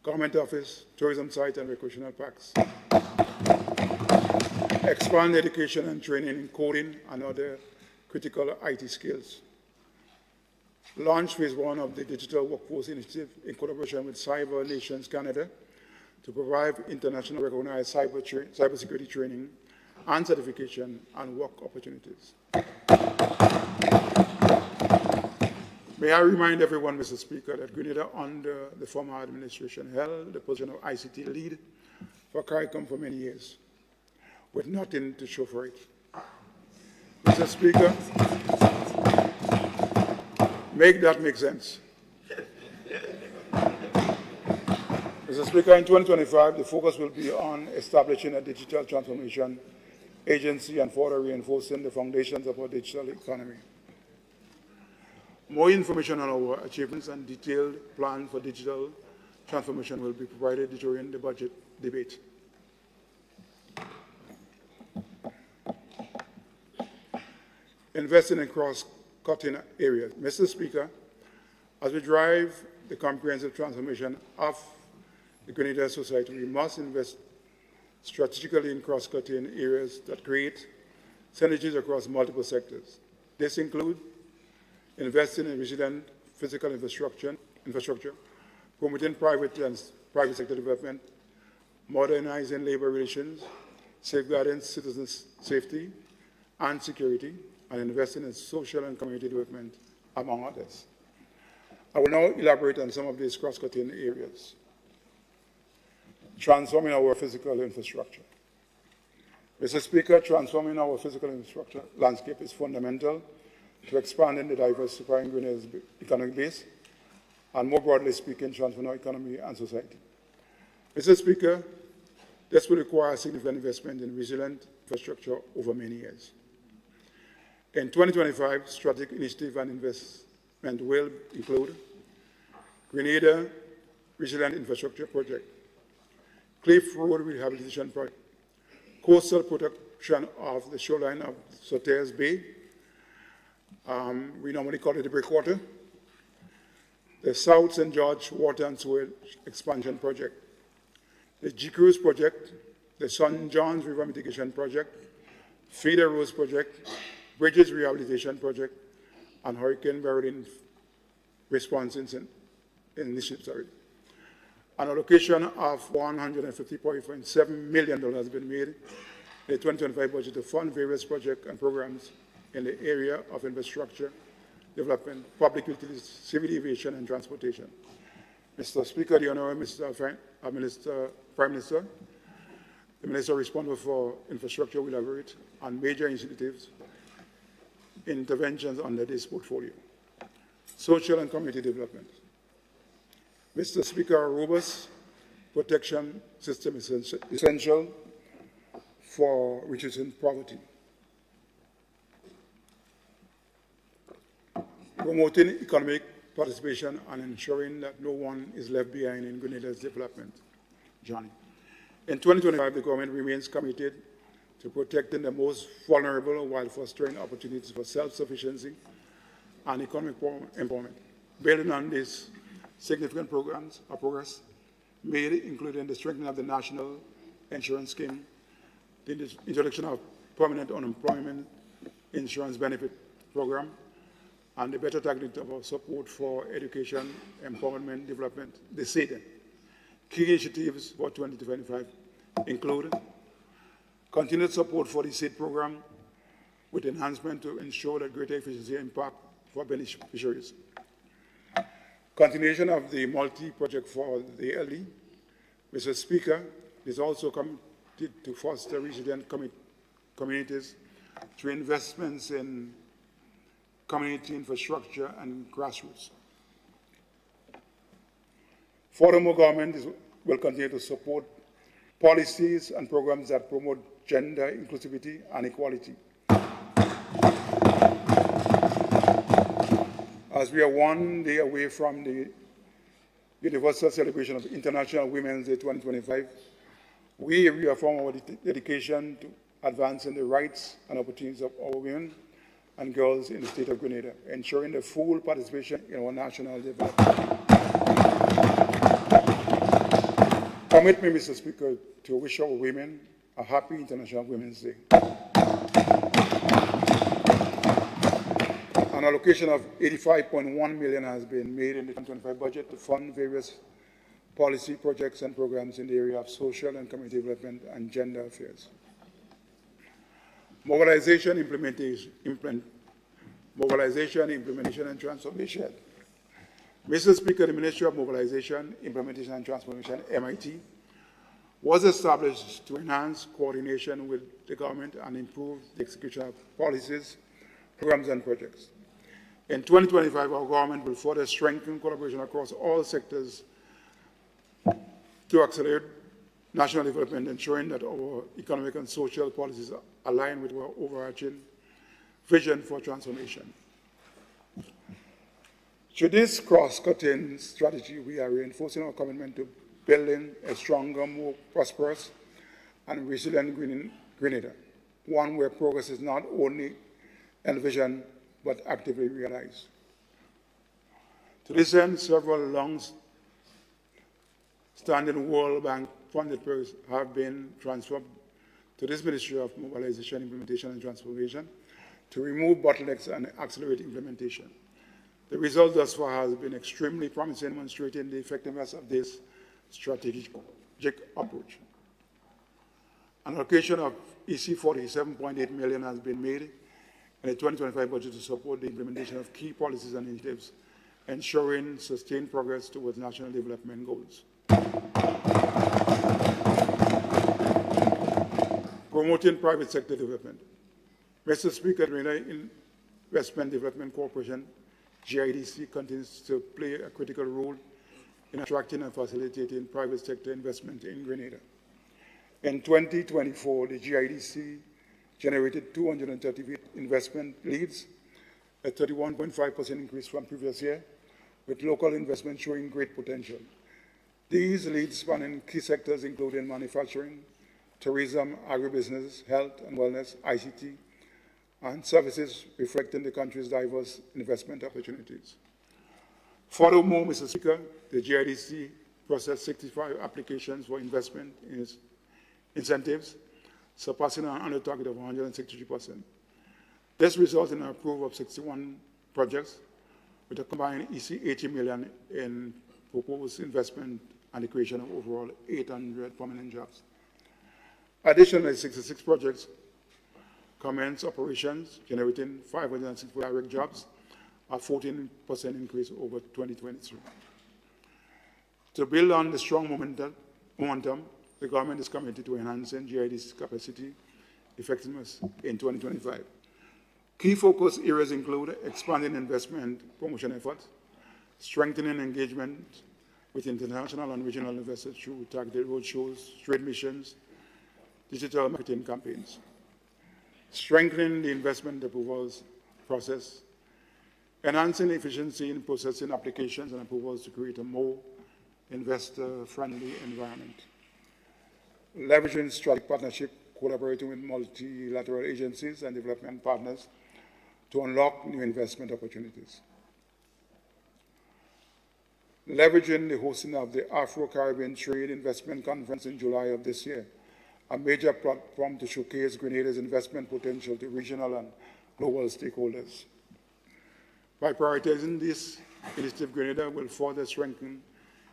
Speaker 4: government office, tourism site, and recreational parks. Expand education and training in coding and other critical IT skills. Launch phase 1 of the Digital Workforce Initiative in collaboration with Cyber Nations Canada to provide international recognized cybersecurity training and certification and work opportunities. May I remind everyone, Mr. Speaker, that Grenada under the former administration held the position of ICT lead for CARICOM for many years, with nothing to show for it. Mr. Speaker, make that make sense. Mr. Speaker, in 2025, the focus will be on establishing a digital transformation agency and further reinforcing the foundations of our digital economy. More information on our achievements and detailed plan for digital transformation will be provided during the budget debate. Investing in cross-cutting areas. Mr. Speaker, as we drive the comprehensive transformation of the Grenada society, we must invest strategically in cross-cutting areas that create synergies across multiple sectors. This includes investing in resilient physical infrastructure, promoting private sector development, modernizing labor relations, safeguarding citizens' safety and security, and investing in social and community development, among others. I will now elaborate on some of these cross-cutting areas. Transforming our physical infrastructure. Mr. Speaker, transforming our physical infrastructure landscape is fundamental to expanding the diversifying Grenada's economic base, and more broadly speaking, transforming our economy and society. Mr. Speaker, this will require significant investment in resilient infrastructure over many years. In 2025, strategic initiative and investment will include Grenada Resilient Infrastructure Project, Cliff Road Rehabilitation Project, coastal protection of the shoreline of Soteres Bay, we normally call it the breakwater, the South St. George Water and Sewage Expansion Project, the G-Cruise Project, the St. John's River Mitigation Project, Feeder Roads Project, Bridges Rehabilitation Project, and Hurricane Beryl Response Initiative. An allocation of $150.7 million has been made in the 2025 budget to fund various projects and programs in the area of infrastructure development, public utilities, civil aviation, and transportation. Mr. Speaker, the Honorable Prime Minister, the Minister responsible for infrastructure will elaborate on major initiatives, interventions under this portfolio. Social and community development. Mr. Speaker, a robust protection system is essential for reducing poverty. Promoting economic participation and ensuring that no one is left behind in Grenada's development journey. In 2025, the government remains committed to protecting the most vulnerable while fostering opportunities for self-sufficiency and economic empowerment. Building on these significant progress made, including the strengthening of the National Insurance Scheme, the introduction of Permanent Unemployment Insurance Benefit Program, and the better targeting of our support for education, empowerment, development, the SADE. Key initiatives for 2025 include continued support for the SADE program with enhancement to ensure that greater efficiency and impact for beneficiaries. Continuation of the multi-project for the elderly. Mr. Speaker, it is also committed to foster resilient communities through investments in community infrastructure and grassroots. Furthermore, government will continue to support policies and programs that promote gender inclusivity and equality. As we are one day away from the universal celebration of International Women's Day 2025, we reaffirm our dedication to advancing the rights and opportunities of our women and girls in the state of Grenada, ensuring the full participation in our national development. Permit me, Mr. Speaker, to wish our women a happy International Women's Day. An allocation of $85.1 million has been made in the 2025 budget to fund various policy projects and programs in the area of social and community development and gender affairs. Mobilization, implementation, and transformation. Mr. Speaker, the Ministry of Mobilization, Implementation and Transformation, MIT, was established to enhance coordination with the government and improve the execution of policies, programs, and projects. In 2025, our government will further strengthen collaboration across all sectors to accelerate national development, ensuring that our economic and social policies align with our overarching vision for transformation. Through this cross-cutting strategy, we are reinforcing our commitment to building a stronger, more prosperous, and resilient Grenada, one where progress is not only envisioned but actively realized. To this end, several long-standing standing World Bank funded projects have been transferred to this Ministry of Mobilization, Implementation and Transformation to remove bottlenecks and accelerate implementation. The result thus far has been extremely promising, demonstrating the effectiveness of this strategic approach. An allocation of EC 47.8 million has been made in the 2025 budget to support the implementation of key policies and initiatives, ensuring sustained progress towards national development goals. Promoting private sector development. Mr. Speaker, the Investment Development Corporation, GIDC, continues to play a critical role in attracting and facilitating private sector investment in Grenada. In 2024, the GIDC generated 238 investment leads, a 31.5% increase from previous year, with local investment showing great potential. These leads span in key sectors including manufacturing, tourism, agribusiness, health and wellness, ICT, and services reflecting the country's diverse investment opportunities. Furthermore, Mr. Speaker, the GIDC processed 65 applications for investment in its incentives, surpassing an annual target of 163%. This results in an approval of 61 projects with a combined EC 80 million in proposed investment and the creation of overall 800 permanent jobs. Additionally, 66 projects commenced operations, generating 564 direct jobs, a 14% increase over 2023. To build on the strong momentum, the government is committed to enhancing GIDC's capacity effectiveness in 2025. Key focus areas include expanding investment promotion efforts, strengthening engagement with international and regional investors through targeted roadshows, trade missions, digital marketing campaigns, strengthening the investment approvals process, enhancing efficiency in processing applications and approvals to create a more investor-friendly environment, leveraging strategic partnership, collaborating with multilateral agencies and development partners to unlock new investment opportunities, leveraging the hosting of the Afro-Caribbean Trade Investment Conference in July of this year, a major platform to showcase Grenada's investment potential to regional and global stakeholders. By prioritizing this initiative, Grenada will further strengthen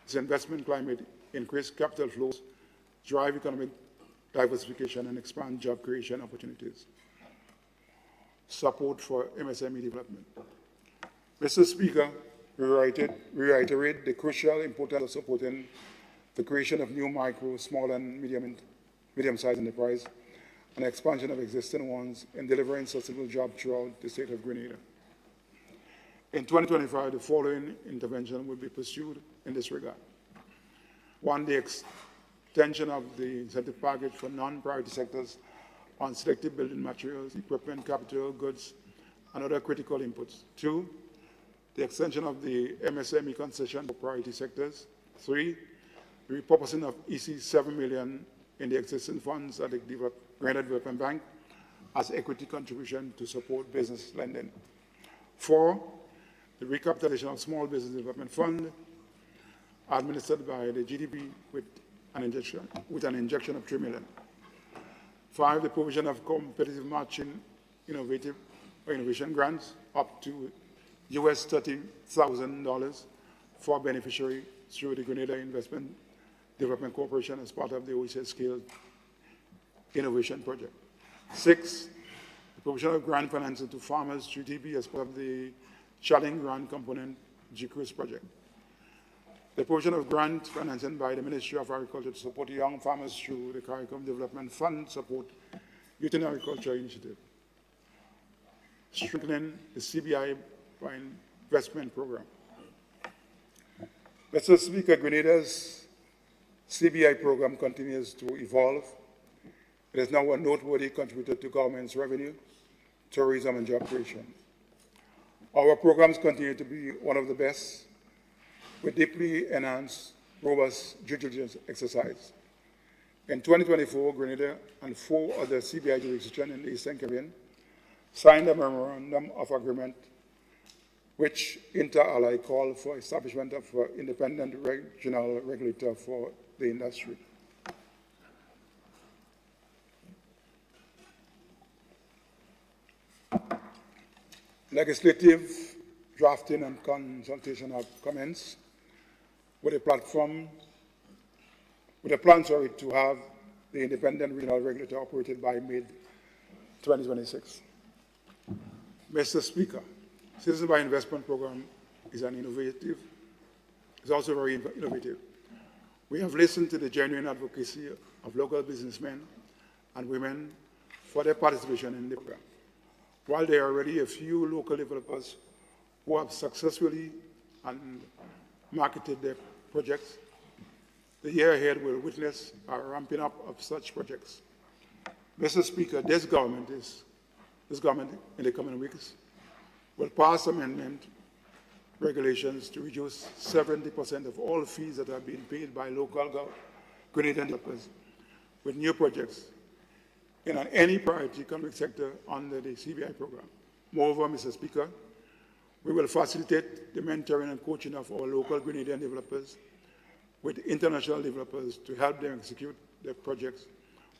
Speaker 4: its investment climate, increase capital flows, drive economic diversification, and expand job creation opportunities. Support for MSME development. Mr. Speaker, we reiterate the crucial importance of supporting the creation of new micro, small, and medium-sized enterprise and expansion of existing ones in delivering sustainable jobs throughout the state of Grenada. In 2025, the following intervention will be pursued in this regard. One, the extension of the incentive package for non-priority sectors on selective building materials, equipment, capital, goods, and other critical inputs. Two, the extension of the MSME concession for priority sectors. Three, the repurposing of EC 7 million in the existing funds at the Grenada Development Bank as equity contribution to support business lending. Four, the recapitalization of Small Business Development Fund administered by the GDP with an injection of 3 million. Five, the provision of competitive matching innovation grants up to US $30,000 for beneficiary through the Grenada Investment Development Corporation as part of the OECD Scale Innovation Project. Six, the provision of grant financing to farmers through TB as part of the Challenge Grant Component GCRIS project. The provision of grant financing by the Ministry of Agriculture to support young farmers through the CARICOM Development Fund support Youth in Agriculture Initiative. Strengthening the CBI investment program. Mr. Speaker, Grenada's CBI program continues to evolve. It is now a noteworthy contributor to government's revenue, tourism, and job creation. Our programs continue to be one of the best, with deeply enhanced, robust due diligence exercise. In 2024, Grenada and 4 other CBI jurisdictions in the Eastern Caribbean signed a memorandum of agreement which inter alia call for establishment of an independent regional regulator for the industry. Legislative drafting and consultation have commenced with a plan, to have the independent regional regulator operated by mid-2026. Mr. Speaker, Citizen by Investment Program is also very innovative. We have listened to the genuine advocacy of local businessmen and women for their participation in the program. While there are already a few local developers who have successfully and marketed their projects, the year ahead will witness a ramping up of such projects. Mr. Speaker, this government in the coming weeks will pass amendment regulations to reduce 70% of all fees that are being paid by local Grenadian developers with new projects in any priority economic sector under the CBI program. Moreover, Mr. Speaker, we will facilitate the mentoring and coaching of our local Grenadian developers with international developers to help them execute their projects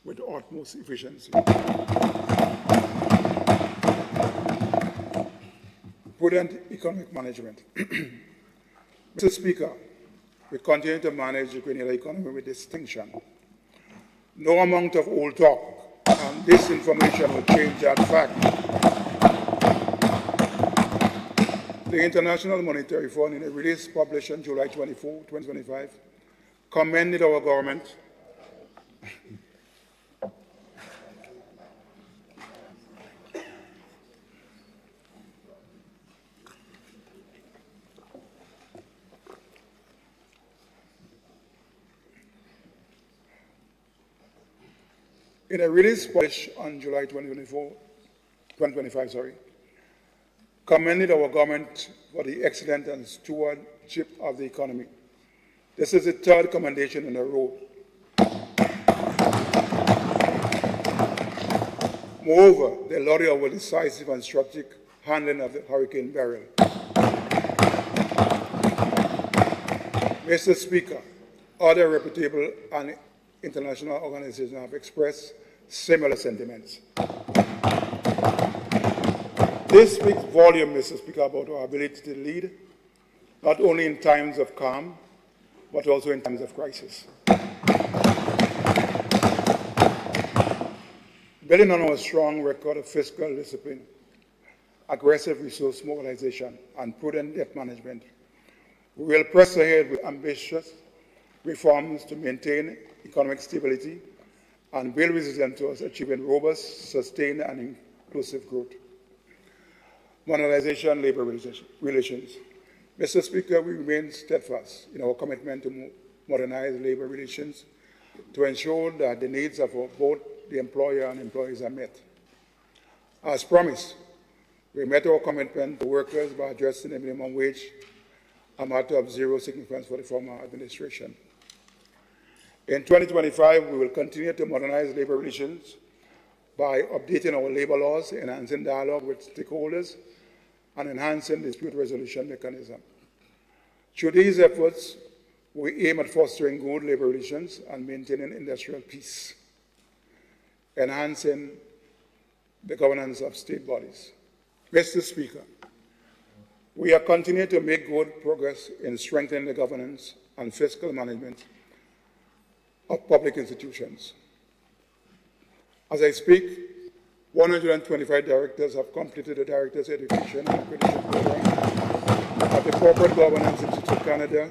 Speaker 4: with utmost efficiency. Prudent economic management. Mr. Speaker, we continue to manage the Grenada economy with distinction. No amount of old talk and disinformation will change that fact. The International Monetary Fund, in a release published on July 24, 2025, commended our government in a release published on July 2025, commended our government for the excellent and stewardship of the economy. This is the third commendation in a row. Moreover, they lauded our decisive and strategic handling of the Hurricane Beryl. Mr. Speaker, other reputable and international organizations have expressed similar sentiments. This speaks volumes, Mr. Speaker, about our ability to lead, not only in times of calm, but also in times of crisis. Building on our strong record of fiscal discipline, aggressive resource mobilization, and prudent debt management, we will press ahead with ambitious reforms to maintain economic stability and build resilience towards achieving robust, sustained, and inclusive growth. Modernization, labor relations. Mr. Speaker, we remain steadfast in our commitment to modernize labor relations to ensure that the needs of both the employer and employees are met. As promised, we met our commitment to workers by addressing the minimum wage, a matter of zero significance for the former administration. In 2025, we will continue to modernize labor relations by updating our labor laws, enhancing dialogue with stakeholders, and enhancing dispute resolution mechanism. Through these efforts, we aim at fostering good labor relations and maintaining industrial peace, enhancing the governance of state bodies. Mr. Speaker, we are continuing to make good progress in strengthening the governance and fiscal management of public institutions. As I speak, 125 directors have completed the Directors' Education and Accreditation Program at the Corporate Governance Institute of Canada,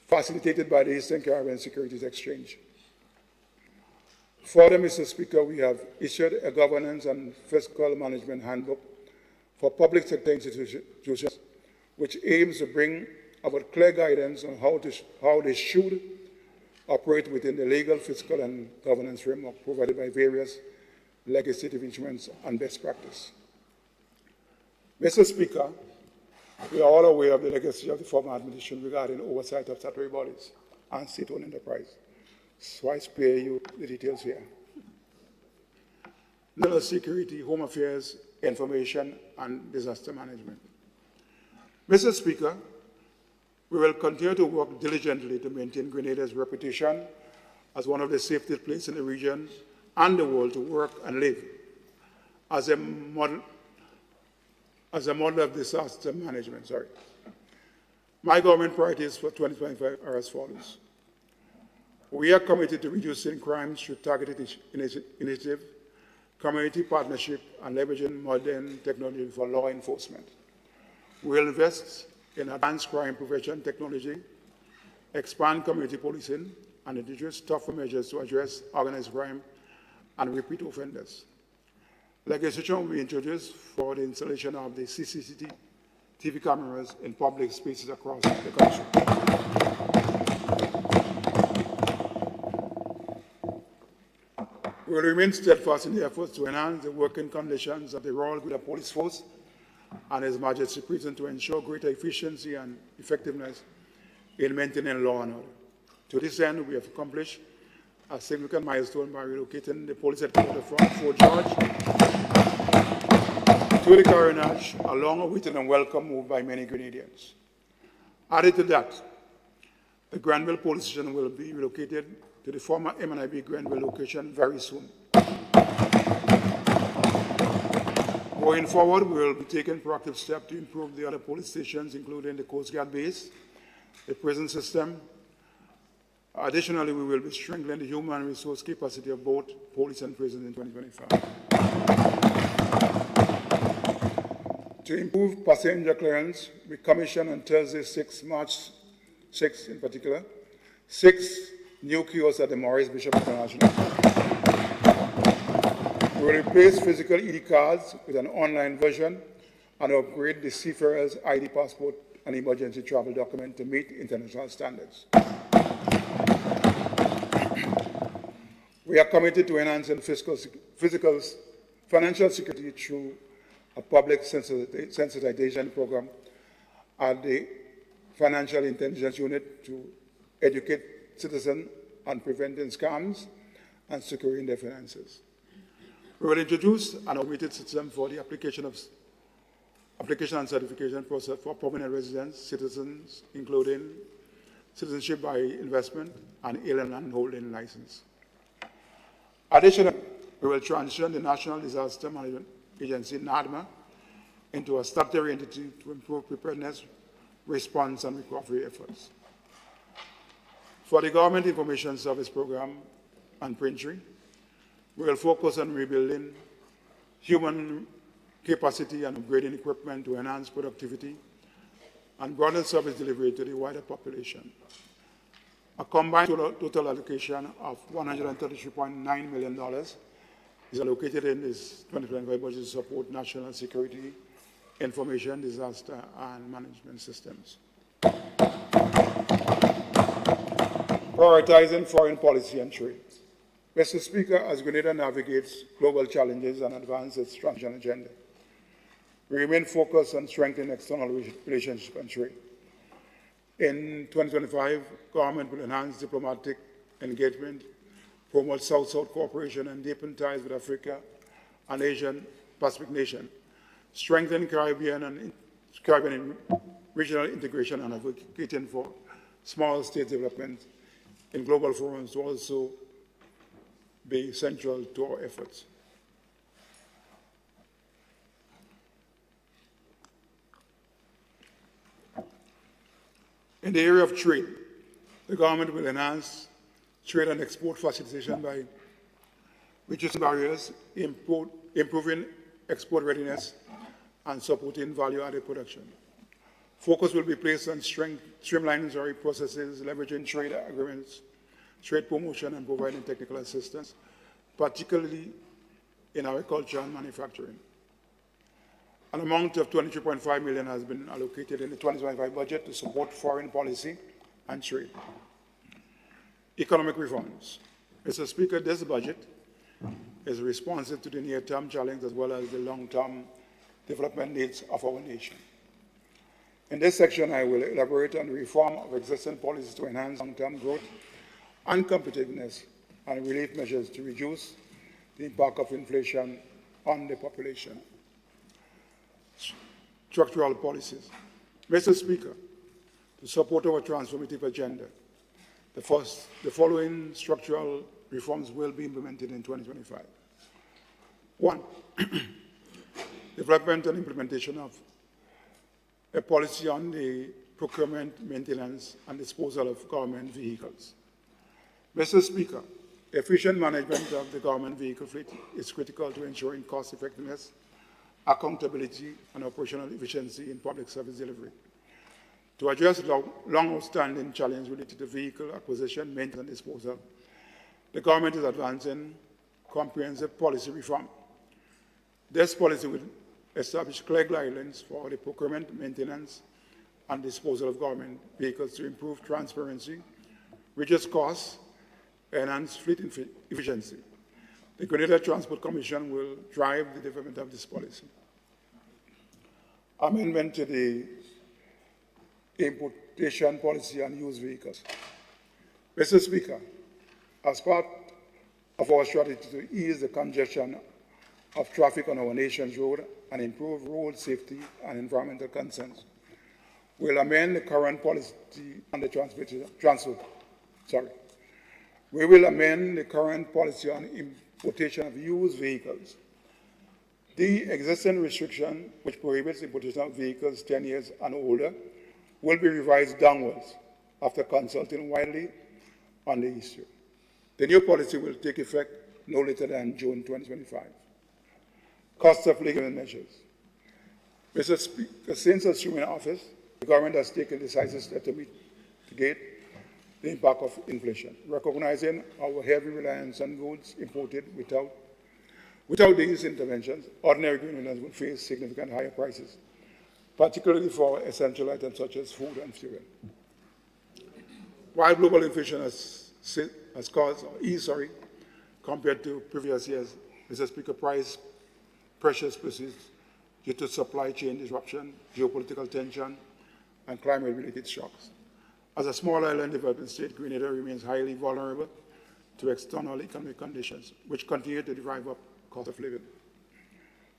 Speaker 4: facilitated by the Eastern Caribbean Securities Exchange. Further, Mr. Speaker, we have issued a governance and fiscal management handbook for public sector institutions, which aims to bring about clear guidance on how they should operate within the legal, fiscal, and governance framework provided by various legislative instruments and best practice. Mr. Speaker, we are all aware of the legacy of the former administration regarding oversight of statutory bodies and state-owned enterprise, so I spare you the details here. National Security, Home Affairs, information, and disaster management. Mr. Speaker, we will continue to work diligently to maintain Grenada's reputation as one of the safest places in the region and the world to work and live as a model of disaster management. My government priorities for 2025 are as follows. We are committed to reducing crimes through targeted initiative, community partnership, and leveraging modern technology for law enforcement. We will invest in advanced crime prevention technology, expand community policing, and introduce tougher measures to address organized crime and repeat offenders. Legislation will be introduced for the installation of the CCTV cameras in public spaces across the country. We will remain steadfast in the efforts to enhance the working conditions of the Royal Grenada Police Force and His Majesty's Prison to ensure greater efficiency and effectiveness in maintaining law and order. To this end, we have accomplished a significant milestone by relocating the police headquarters from Fort George to the Coronage, a long-awaited and welcome move by many Grenadians. Added to that, the Granville Police Station will be relocated to the former MNIB Granville location very soon. Going forward, we will be taking proactive steps to improve the other police stations, including the Coast Guard base, the prison system. Additionally, we will be strengthening the human resource capacity of both police and prisons in 2025. To improve passenger clearance, we commissioned on Thursday, March 6 in particular, 6 new kiosks at the Maurice Bishop International. We will replace physical ED cards with an online version and upgrade the seafarer's ID passport and emergency travel document to meet international standards. We are committed to enhancing financial security through a public sensitization program at the Financial Intelligence Unit to educate citizens on preventing scams and securing their finances. We will introduce an automated system for the application and certification process for permanent residents, citizens, including citizenship by investment and alien land holding license. Additionally, we will transition the National Disaster Management Agency, NADMA, into a statutory entity to improve preparedness, response, and recovery efforts. For the Government Information Service Program and Printry, we will focus on rebuilding human capacity and upgrading equipment to enhance productivity and broaden service delivery to the wider population. A combined total allocation of $133.9 million is allocated in this 2025 budget to support national security, information, disaster, and management systems. Prioritizing foreign policy and trade. Mr. Speaker, as Grenada navigates global challenges and advances its transition agenda, we remain focused on strengthening external relationships and trade. In 2025, government will enhance diplomatic engagement, promote South-South cooperation, and deepen ties with Africa and Asian Pacific nations, strengthen Caribbean regional integration, and advocating for small state development in global forums to also be central to our efforts. In the area of trade, the government will enhance trade and export facilitation by reducing barriers, improving export readiness, and supporting value-added production. Focus will be placed on streamlining processes, leveraging trade agreements, trade promotion, and providing technical assistance, particularly in agriculture and manufacturing. An amount of $23.5 million has been allocated in the 2025 budget to support foreign policy and trade. Economic reforms. Mr. Speaker, this budget is responsive to the near-term challenge as well as the long-term development needs of our nation. In this section, I will elaborate on the reform of existing policies to enhance long-term growth and competitiveness and relief measures to reduce the impact of inflation on the population. structural policies. Mr. Speaker, to support our transformative agenda, the following structural reforms will be implemented in 2025. 1, development and implementation of a policy on the procurement, maintenance, and disposal of government vehicles. Mr. Speaker, efficient management of the government vehicle fleet is critical to ensuring cost effectiveness, accountability, and operational efficiency in public service delivery. To address long outstanding challenges related to vehicle acquisition, maintenance, and disposal, the government is advancing comprehensive policy reform. This policy will establish clear guidelines for the procurement, maintenance, and disposal of government vehicles to improve transparency, reduce costs, enhance fleet efficiency. The Grenada Transport Commission will drive the development of this policy. Amendment to the importation policy on used vehicles. Mr. Speaker, as part of our strategy to ease the congestion of traffic on our nation's road and improve road safety and environmental concerns, we'll amend the current policy on the We will amend the current policy on importation of used vehicles. The existing restriction, which prohibits importation of vehicles 10 years and older, will be revised downwards after consulting widely on the issue. The new policy will take effect no later than June 2025. Cost of living measures. Mr. Speaker, since assuming office, the government has taken decisive steps to mitigate the impact of inflation, recognizing our heavy reliance on goods imported without these interventions, ordinary Grenadians would face significant higher prices, particularly for essential items such as food and fuel. While global inflation has eased compared to previous years, Mr. Speaker, price pressures persist due to supply chain disruption, geopolitical tension, and climate-related shocks. As a small island developing state, Grenada remains highly vulnerable to external economic conditions, which continue to drive up cost of living.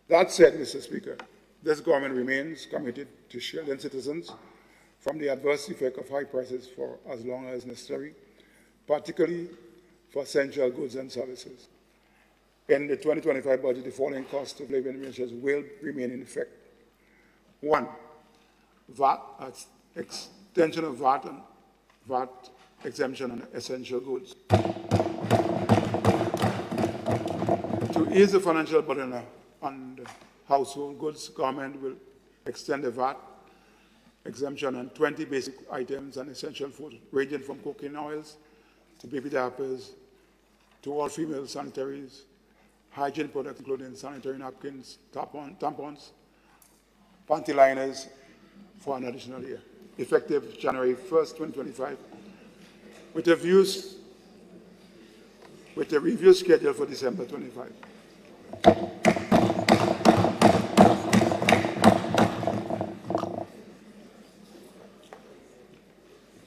Speaker 4: That said, Mr. Speaker, this government remains committed to shielding citizens from the adverse effect of high prices for as long as necessary, particularly for essential goods and services. In the 2025 budget, the following cost of living measures will remain in effect. 1, extension of VAT exemption on essential goods. To ease the financial burden on the household goods, government will extend the VAT exemption on 20 basic items and essential food, ranging from cooking oils to baby diapers to all female sanitaries, hygiene products including sanitary napkins, tampons, panty liners for an additional year, effective January 1st, 2025, with a review scheduled for December 25.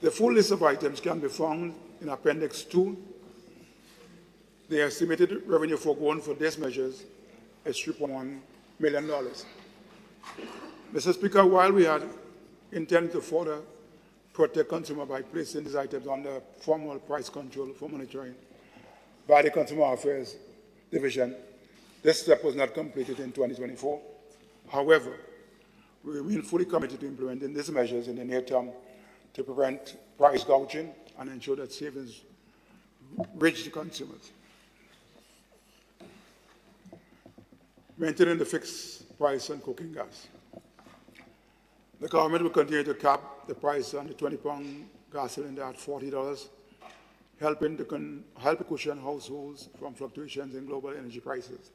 Speaker 4: The full list of items can be found in Appendix 2. The estimated revenue foregone for these measures is $3.1 million. Mr. Speaker, while we had intended to further protect consumers by placing these items under formal price control for monitoring by the Consumer Affairs Division, this step was not completed in 2024. However, we remain fully committed to implementing these measures in the near term to prevent price gouging and ensure that savings reach the consumers. Maintaining the fixed price on cooking gas. The government will continue to cap the price on the 20-pound gas cylinder at $40, helping to cushion households from fluctuations in global energy prices.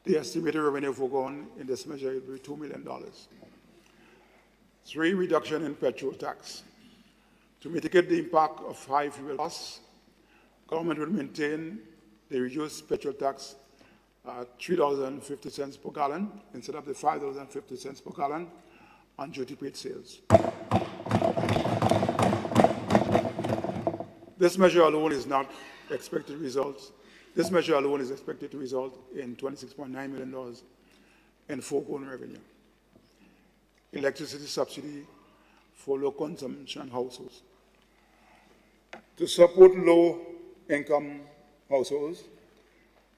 Speaker 4: The estimated revenue foregone in this measure will be $2 million. 3, reduction in petrol tax. To mitigate the impact of high fuel costs, government will maintain the reduced petrol tax at $3.50 per gallon instead of the $5.50 per gallon on duty-paid sales. This measure alone is expected to result in $26.9 million in foregone revenue. electricity subsidy for low-consumption households. To support low-income households,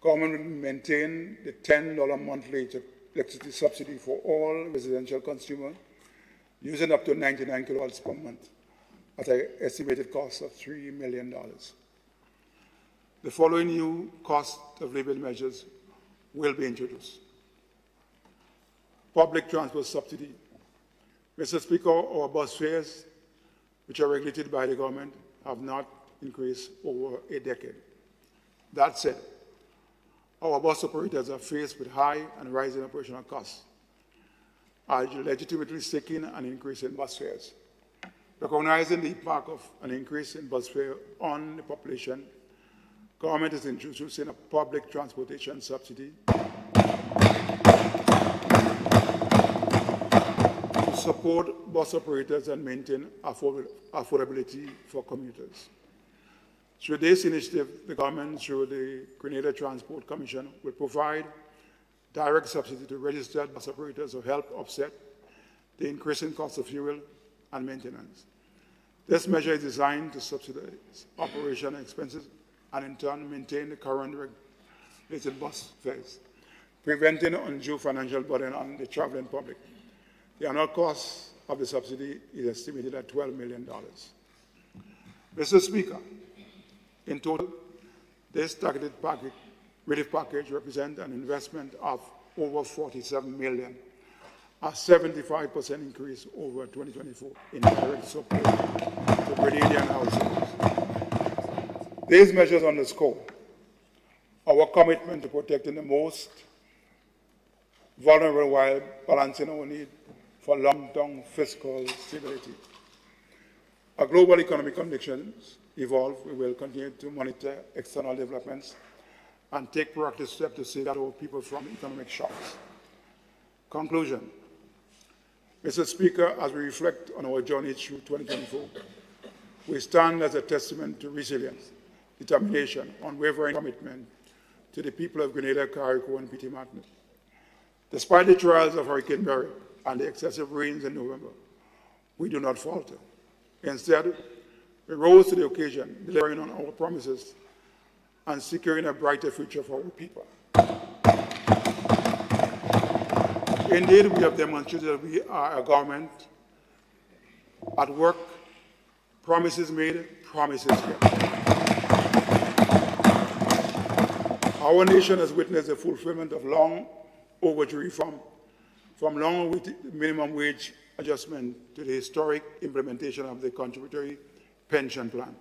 Speaker 4: government will maintain the $10 monthly electricity subsidy for all residential consumers using up to 99 kilowatts per month at an estimated cost of $3 million. The following new cost of living measures will be introduced. Public transport subsidy. Mr. Speaker, our bus fares, which are regulated by the government, have not increased over a decade. That said, our bus operators are faced with high and rising operational costs, are legitimately seeking an increase in bus fares. Recognizing the impact of an increase in bus fare on the population, government is introducing a public transportation subsidy to support bus operators and maintain affordability for commuters. Through this initiative, the government, through the Grenada Transport Commission, will provide direct subsidy to registered bus operators to help offset the increasing cost of fuel and maintenance. This measure is designed to subsidize operation expenses and in turn maintain the current regulated bus fares, preventing undue financial burden on the traveling public. The annual cost of the subsidy is estimated at $12 million. Mr. Speaker, in total, this targeted relief package represents an investment of over $47 million, a 75% increase over 2024 in direct support to Grenadian households. These measures underscore our commitment to protecting the most vulnerable while balancing our need for long-term fiscal stability. As global economic conditions evolve, we will continue to monitor external developments and take proactive steps to safeguard our people from economic shocks. Conclusion. Mr. Speaker, as we reflect on our journey through 2024, we stand as a testament to resilience, determination, unwavering commitment to the people of Grenada, Carriacou, and Petite Martinique. Despite the trials of Hurricane Barry and the excessive rains in November, we do not falter. Instead, we rose to the occasion, delivering on our promises and securing a brighter future for our people. Indeed, we have demonstrated that we are a government at work, promises made, promises kept. Our nation has witnessed the fulfillment of long overdue reform, from long minimum wage adjustment to the historic implementation of the contributory pension plan.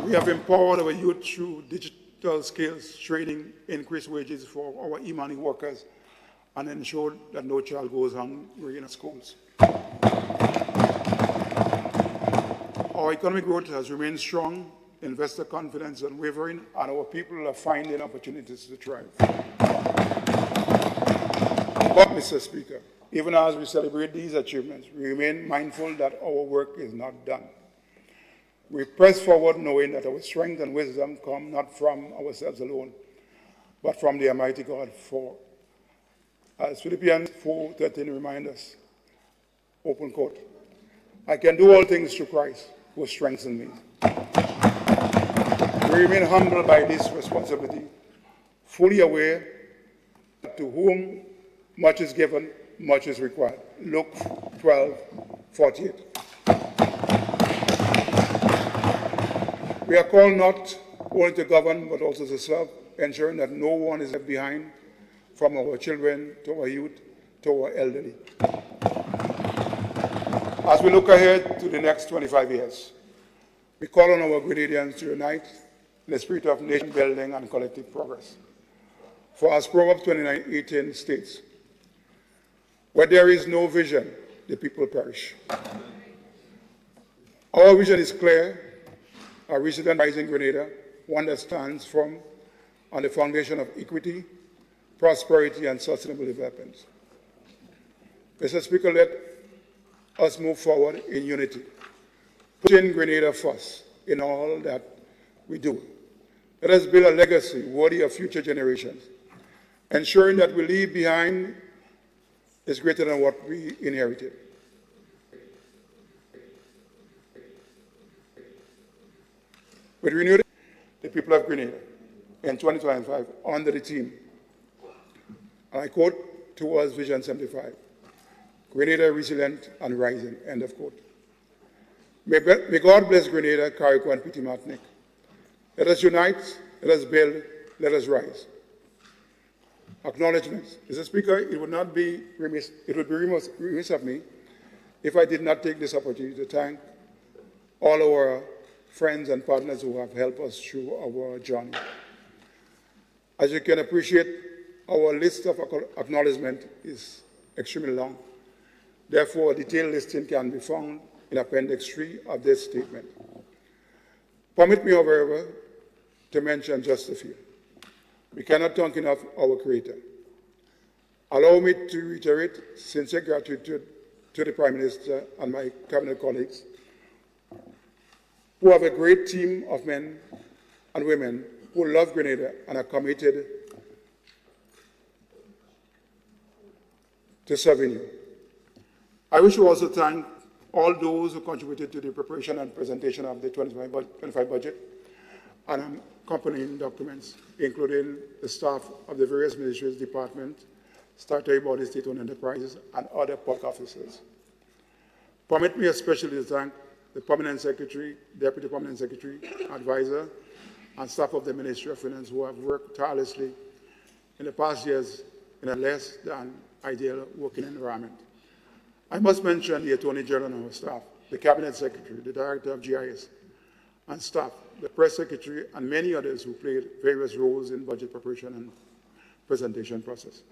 Speaker 4: We have empowered our youth through digital skills training, increased wages for our e-money workers, and ensured that no child goes hungry in our schools. Our economic growth has remained strong, investor confidence unwavering, and our people are finding opportunities to thrive. But, Mr. Speaker, even as we celebrate these achievements, we remain mindful that our work is not done. We press forward knowing that our strength and wisdom come not from ourselves alone, but from the Almighty God. For, as Philippians 4:13 reminds us, open quote, I can do all things through Christ who strengthens me. We remain humbled by this responsibility, fully aware that to whom much is given, much is required. Luke 12:48. We are called not only to govern, but also to serve, ensuring that no one is left behind, from our children to our youth to our elderly. As we look ahead to the next 25 years, we call on our Grenadians to unite in the spirit of nation building and collective progress. For as Proverbs 29:18 states, where there is no vision, the people perish. Our vision is clear, a resilient rising Grenada, one that stands firm on the foundation of equity, prosperity, and sustainable development. Mr. Speaker, let us move forward in unity, putting Grenada first in all that we do. Let us build a legacy worthy of future generations, ensuring that we leave behind is greater than what we inherited. With renewed, the people of Grenada in 2025 under the theme, and I quote, towards Vision 75, Grenada resilient and rising, end of quote. May God bless Grenada, Carriacou, and Petit Martinique. Let us unite, let us build, let us rise. Acknowledgements. Mr. Speaker, it would be remiss of me if I did not take this opportunity to thank all our friends and partners who have helped us through our journey. As you can appreciate, our list of acknowledgement is extremely long. Therefore, a detailed listing can be found in Appendix 3 of this statement. Permit me, however, to mention just a few. We cannot thank enough our Creator. Allow me to reiterate sincere gratitude to the Prime Minister and my cabinet colleagues, who have a great team of men and women who love Grenada and are committed to serving you. I wish to also thank all those who contributed to the preparation and presentation of the 2025 budget and accompanying documents, including the staff of the various ministries, departments, statutory bodies, state-owned enterprises, and other public officers. Permit me especially to thank the Permanent Secretary, Deputy Permanent Secretary, Advisor, and staff of the Ministry of Finance who have worked tirelessly in the past years in a less than ideal working environment. I must mention the Attorney General and our staff, the Cabinet Secretary, the Director of GIS, and staff, the Press Secretary, and many others who played various roles in budget preparation and presentation process.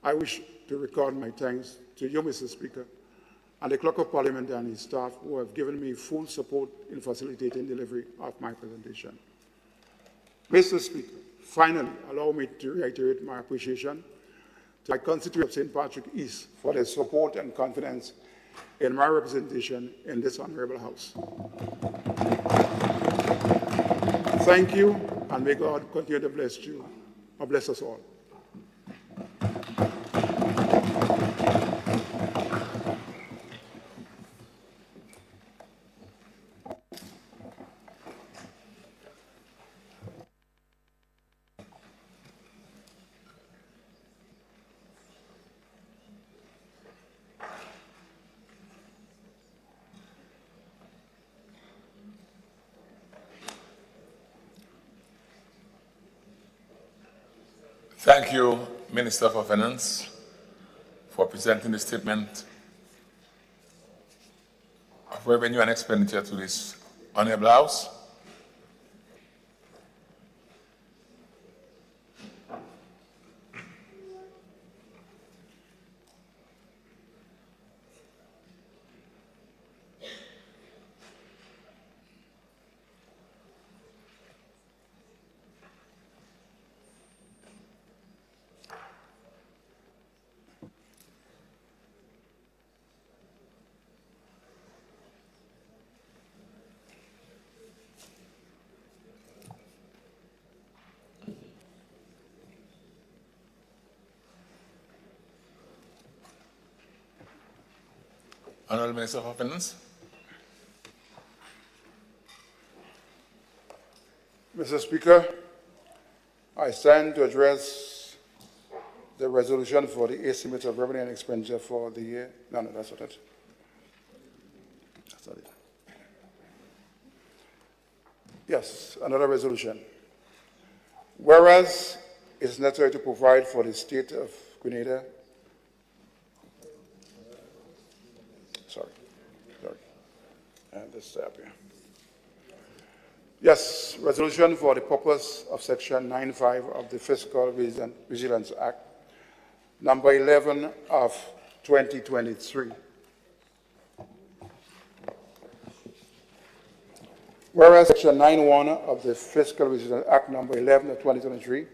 Speaker 4: I wish to record my thanks to you, Mr. Speaker, and the Clerk of Parliament and his staff who have given me full support in facilitating delivery of my presentation. Mr. Speaker, finally, allow me to reiterate my appreciation to my constituent of St. Patrick East for their support and confidence in my representation in this honorable House. Thank you, and may God continue to bless you, or bless us all.
Speaker 1: Thank you, Minister for Finance, for presenting the statement of revenue and expenditure to this honorable House. Honourable Minister for Finance.
Speaker 4: Mr. Speaker, I stand to address the resolution for the estimate of revenue and expenditure for the year. No, that's not it. That's not it. Yes, another resolution. Whereas it is necessary to provide for the state of Grenada. This up here. Yes, resolution for the purpose of Section 9.5 of the Fiscal Resilience Act, number 11 of 2023. Whereas Section 9.1 of the Fiscal Resilience Act, number 11 of 2023,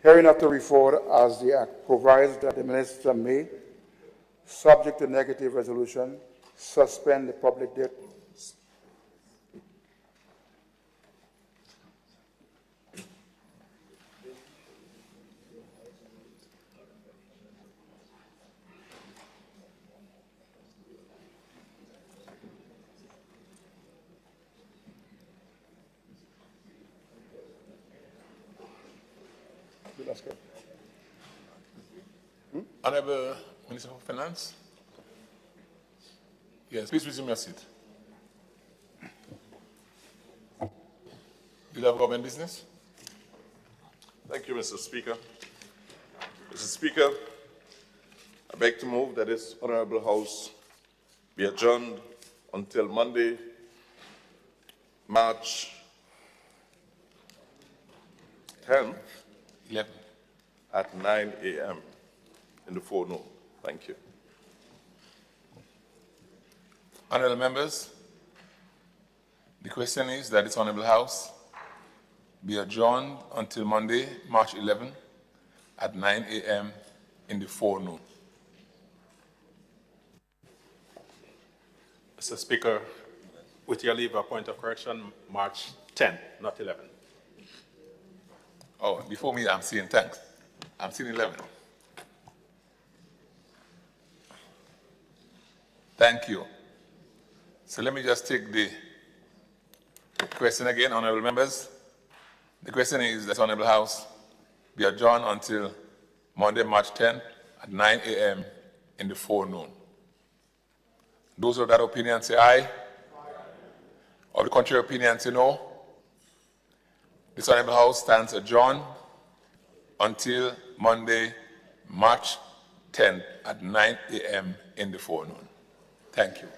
Speaker 4: hereinafter referred as the Act, provides that the Minister may, subject to negative resolution, suspend the public debt
Speaker 1: Honorable Minister of Finance. Yes, please resume your seat. You have government business?
Speaker 3: Thank you, Mr. Speaker. Mr. Speaker, I beg to move that this Honorable House be adjourned until Monday, March 10th
Speaker 1: 11.
Speaker 3: at 9 a.m. in the forenoon. Thank you.
Speaker 1: Honorable members, the question is that this Honorable House be adjourned until Monday, March 11 at 9 a.m. in the forenoon.
Speaker 5: Mr. Speaker, with your leave, a point of correction, March 10, not 11.
Speaker 1: Oh, before me, I'm seeing 10. I'm seeing 11. Thank you. So let me just take the question again, honorable members. The question is that Honorable House be adjourned until Monday, March 10 at 9 a.m. in the forenoon. Those of that opinion say aye. Aye. Of the contrary opinion say no. This Honorable House stands adjourned until Monday, March 10 at 9 a.m. in the forenoon. Thank you.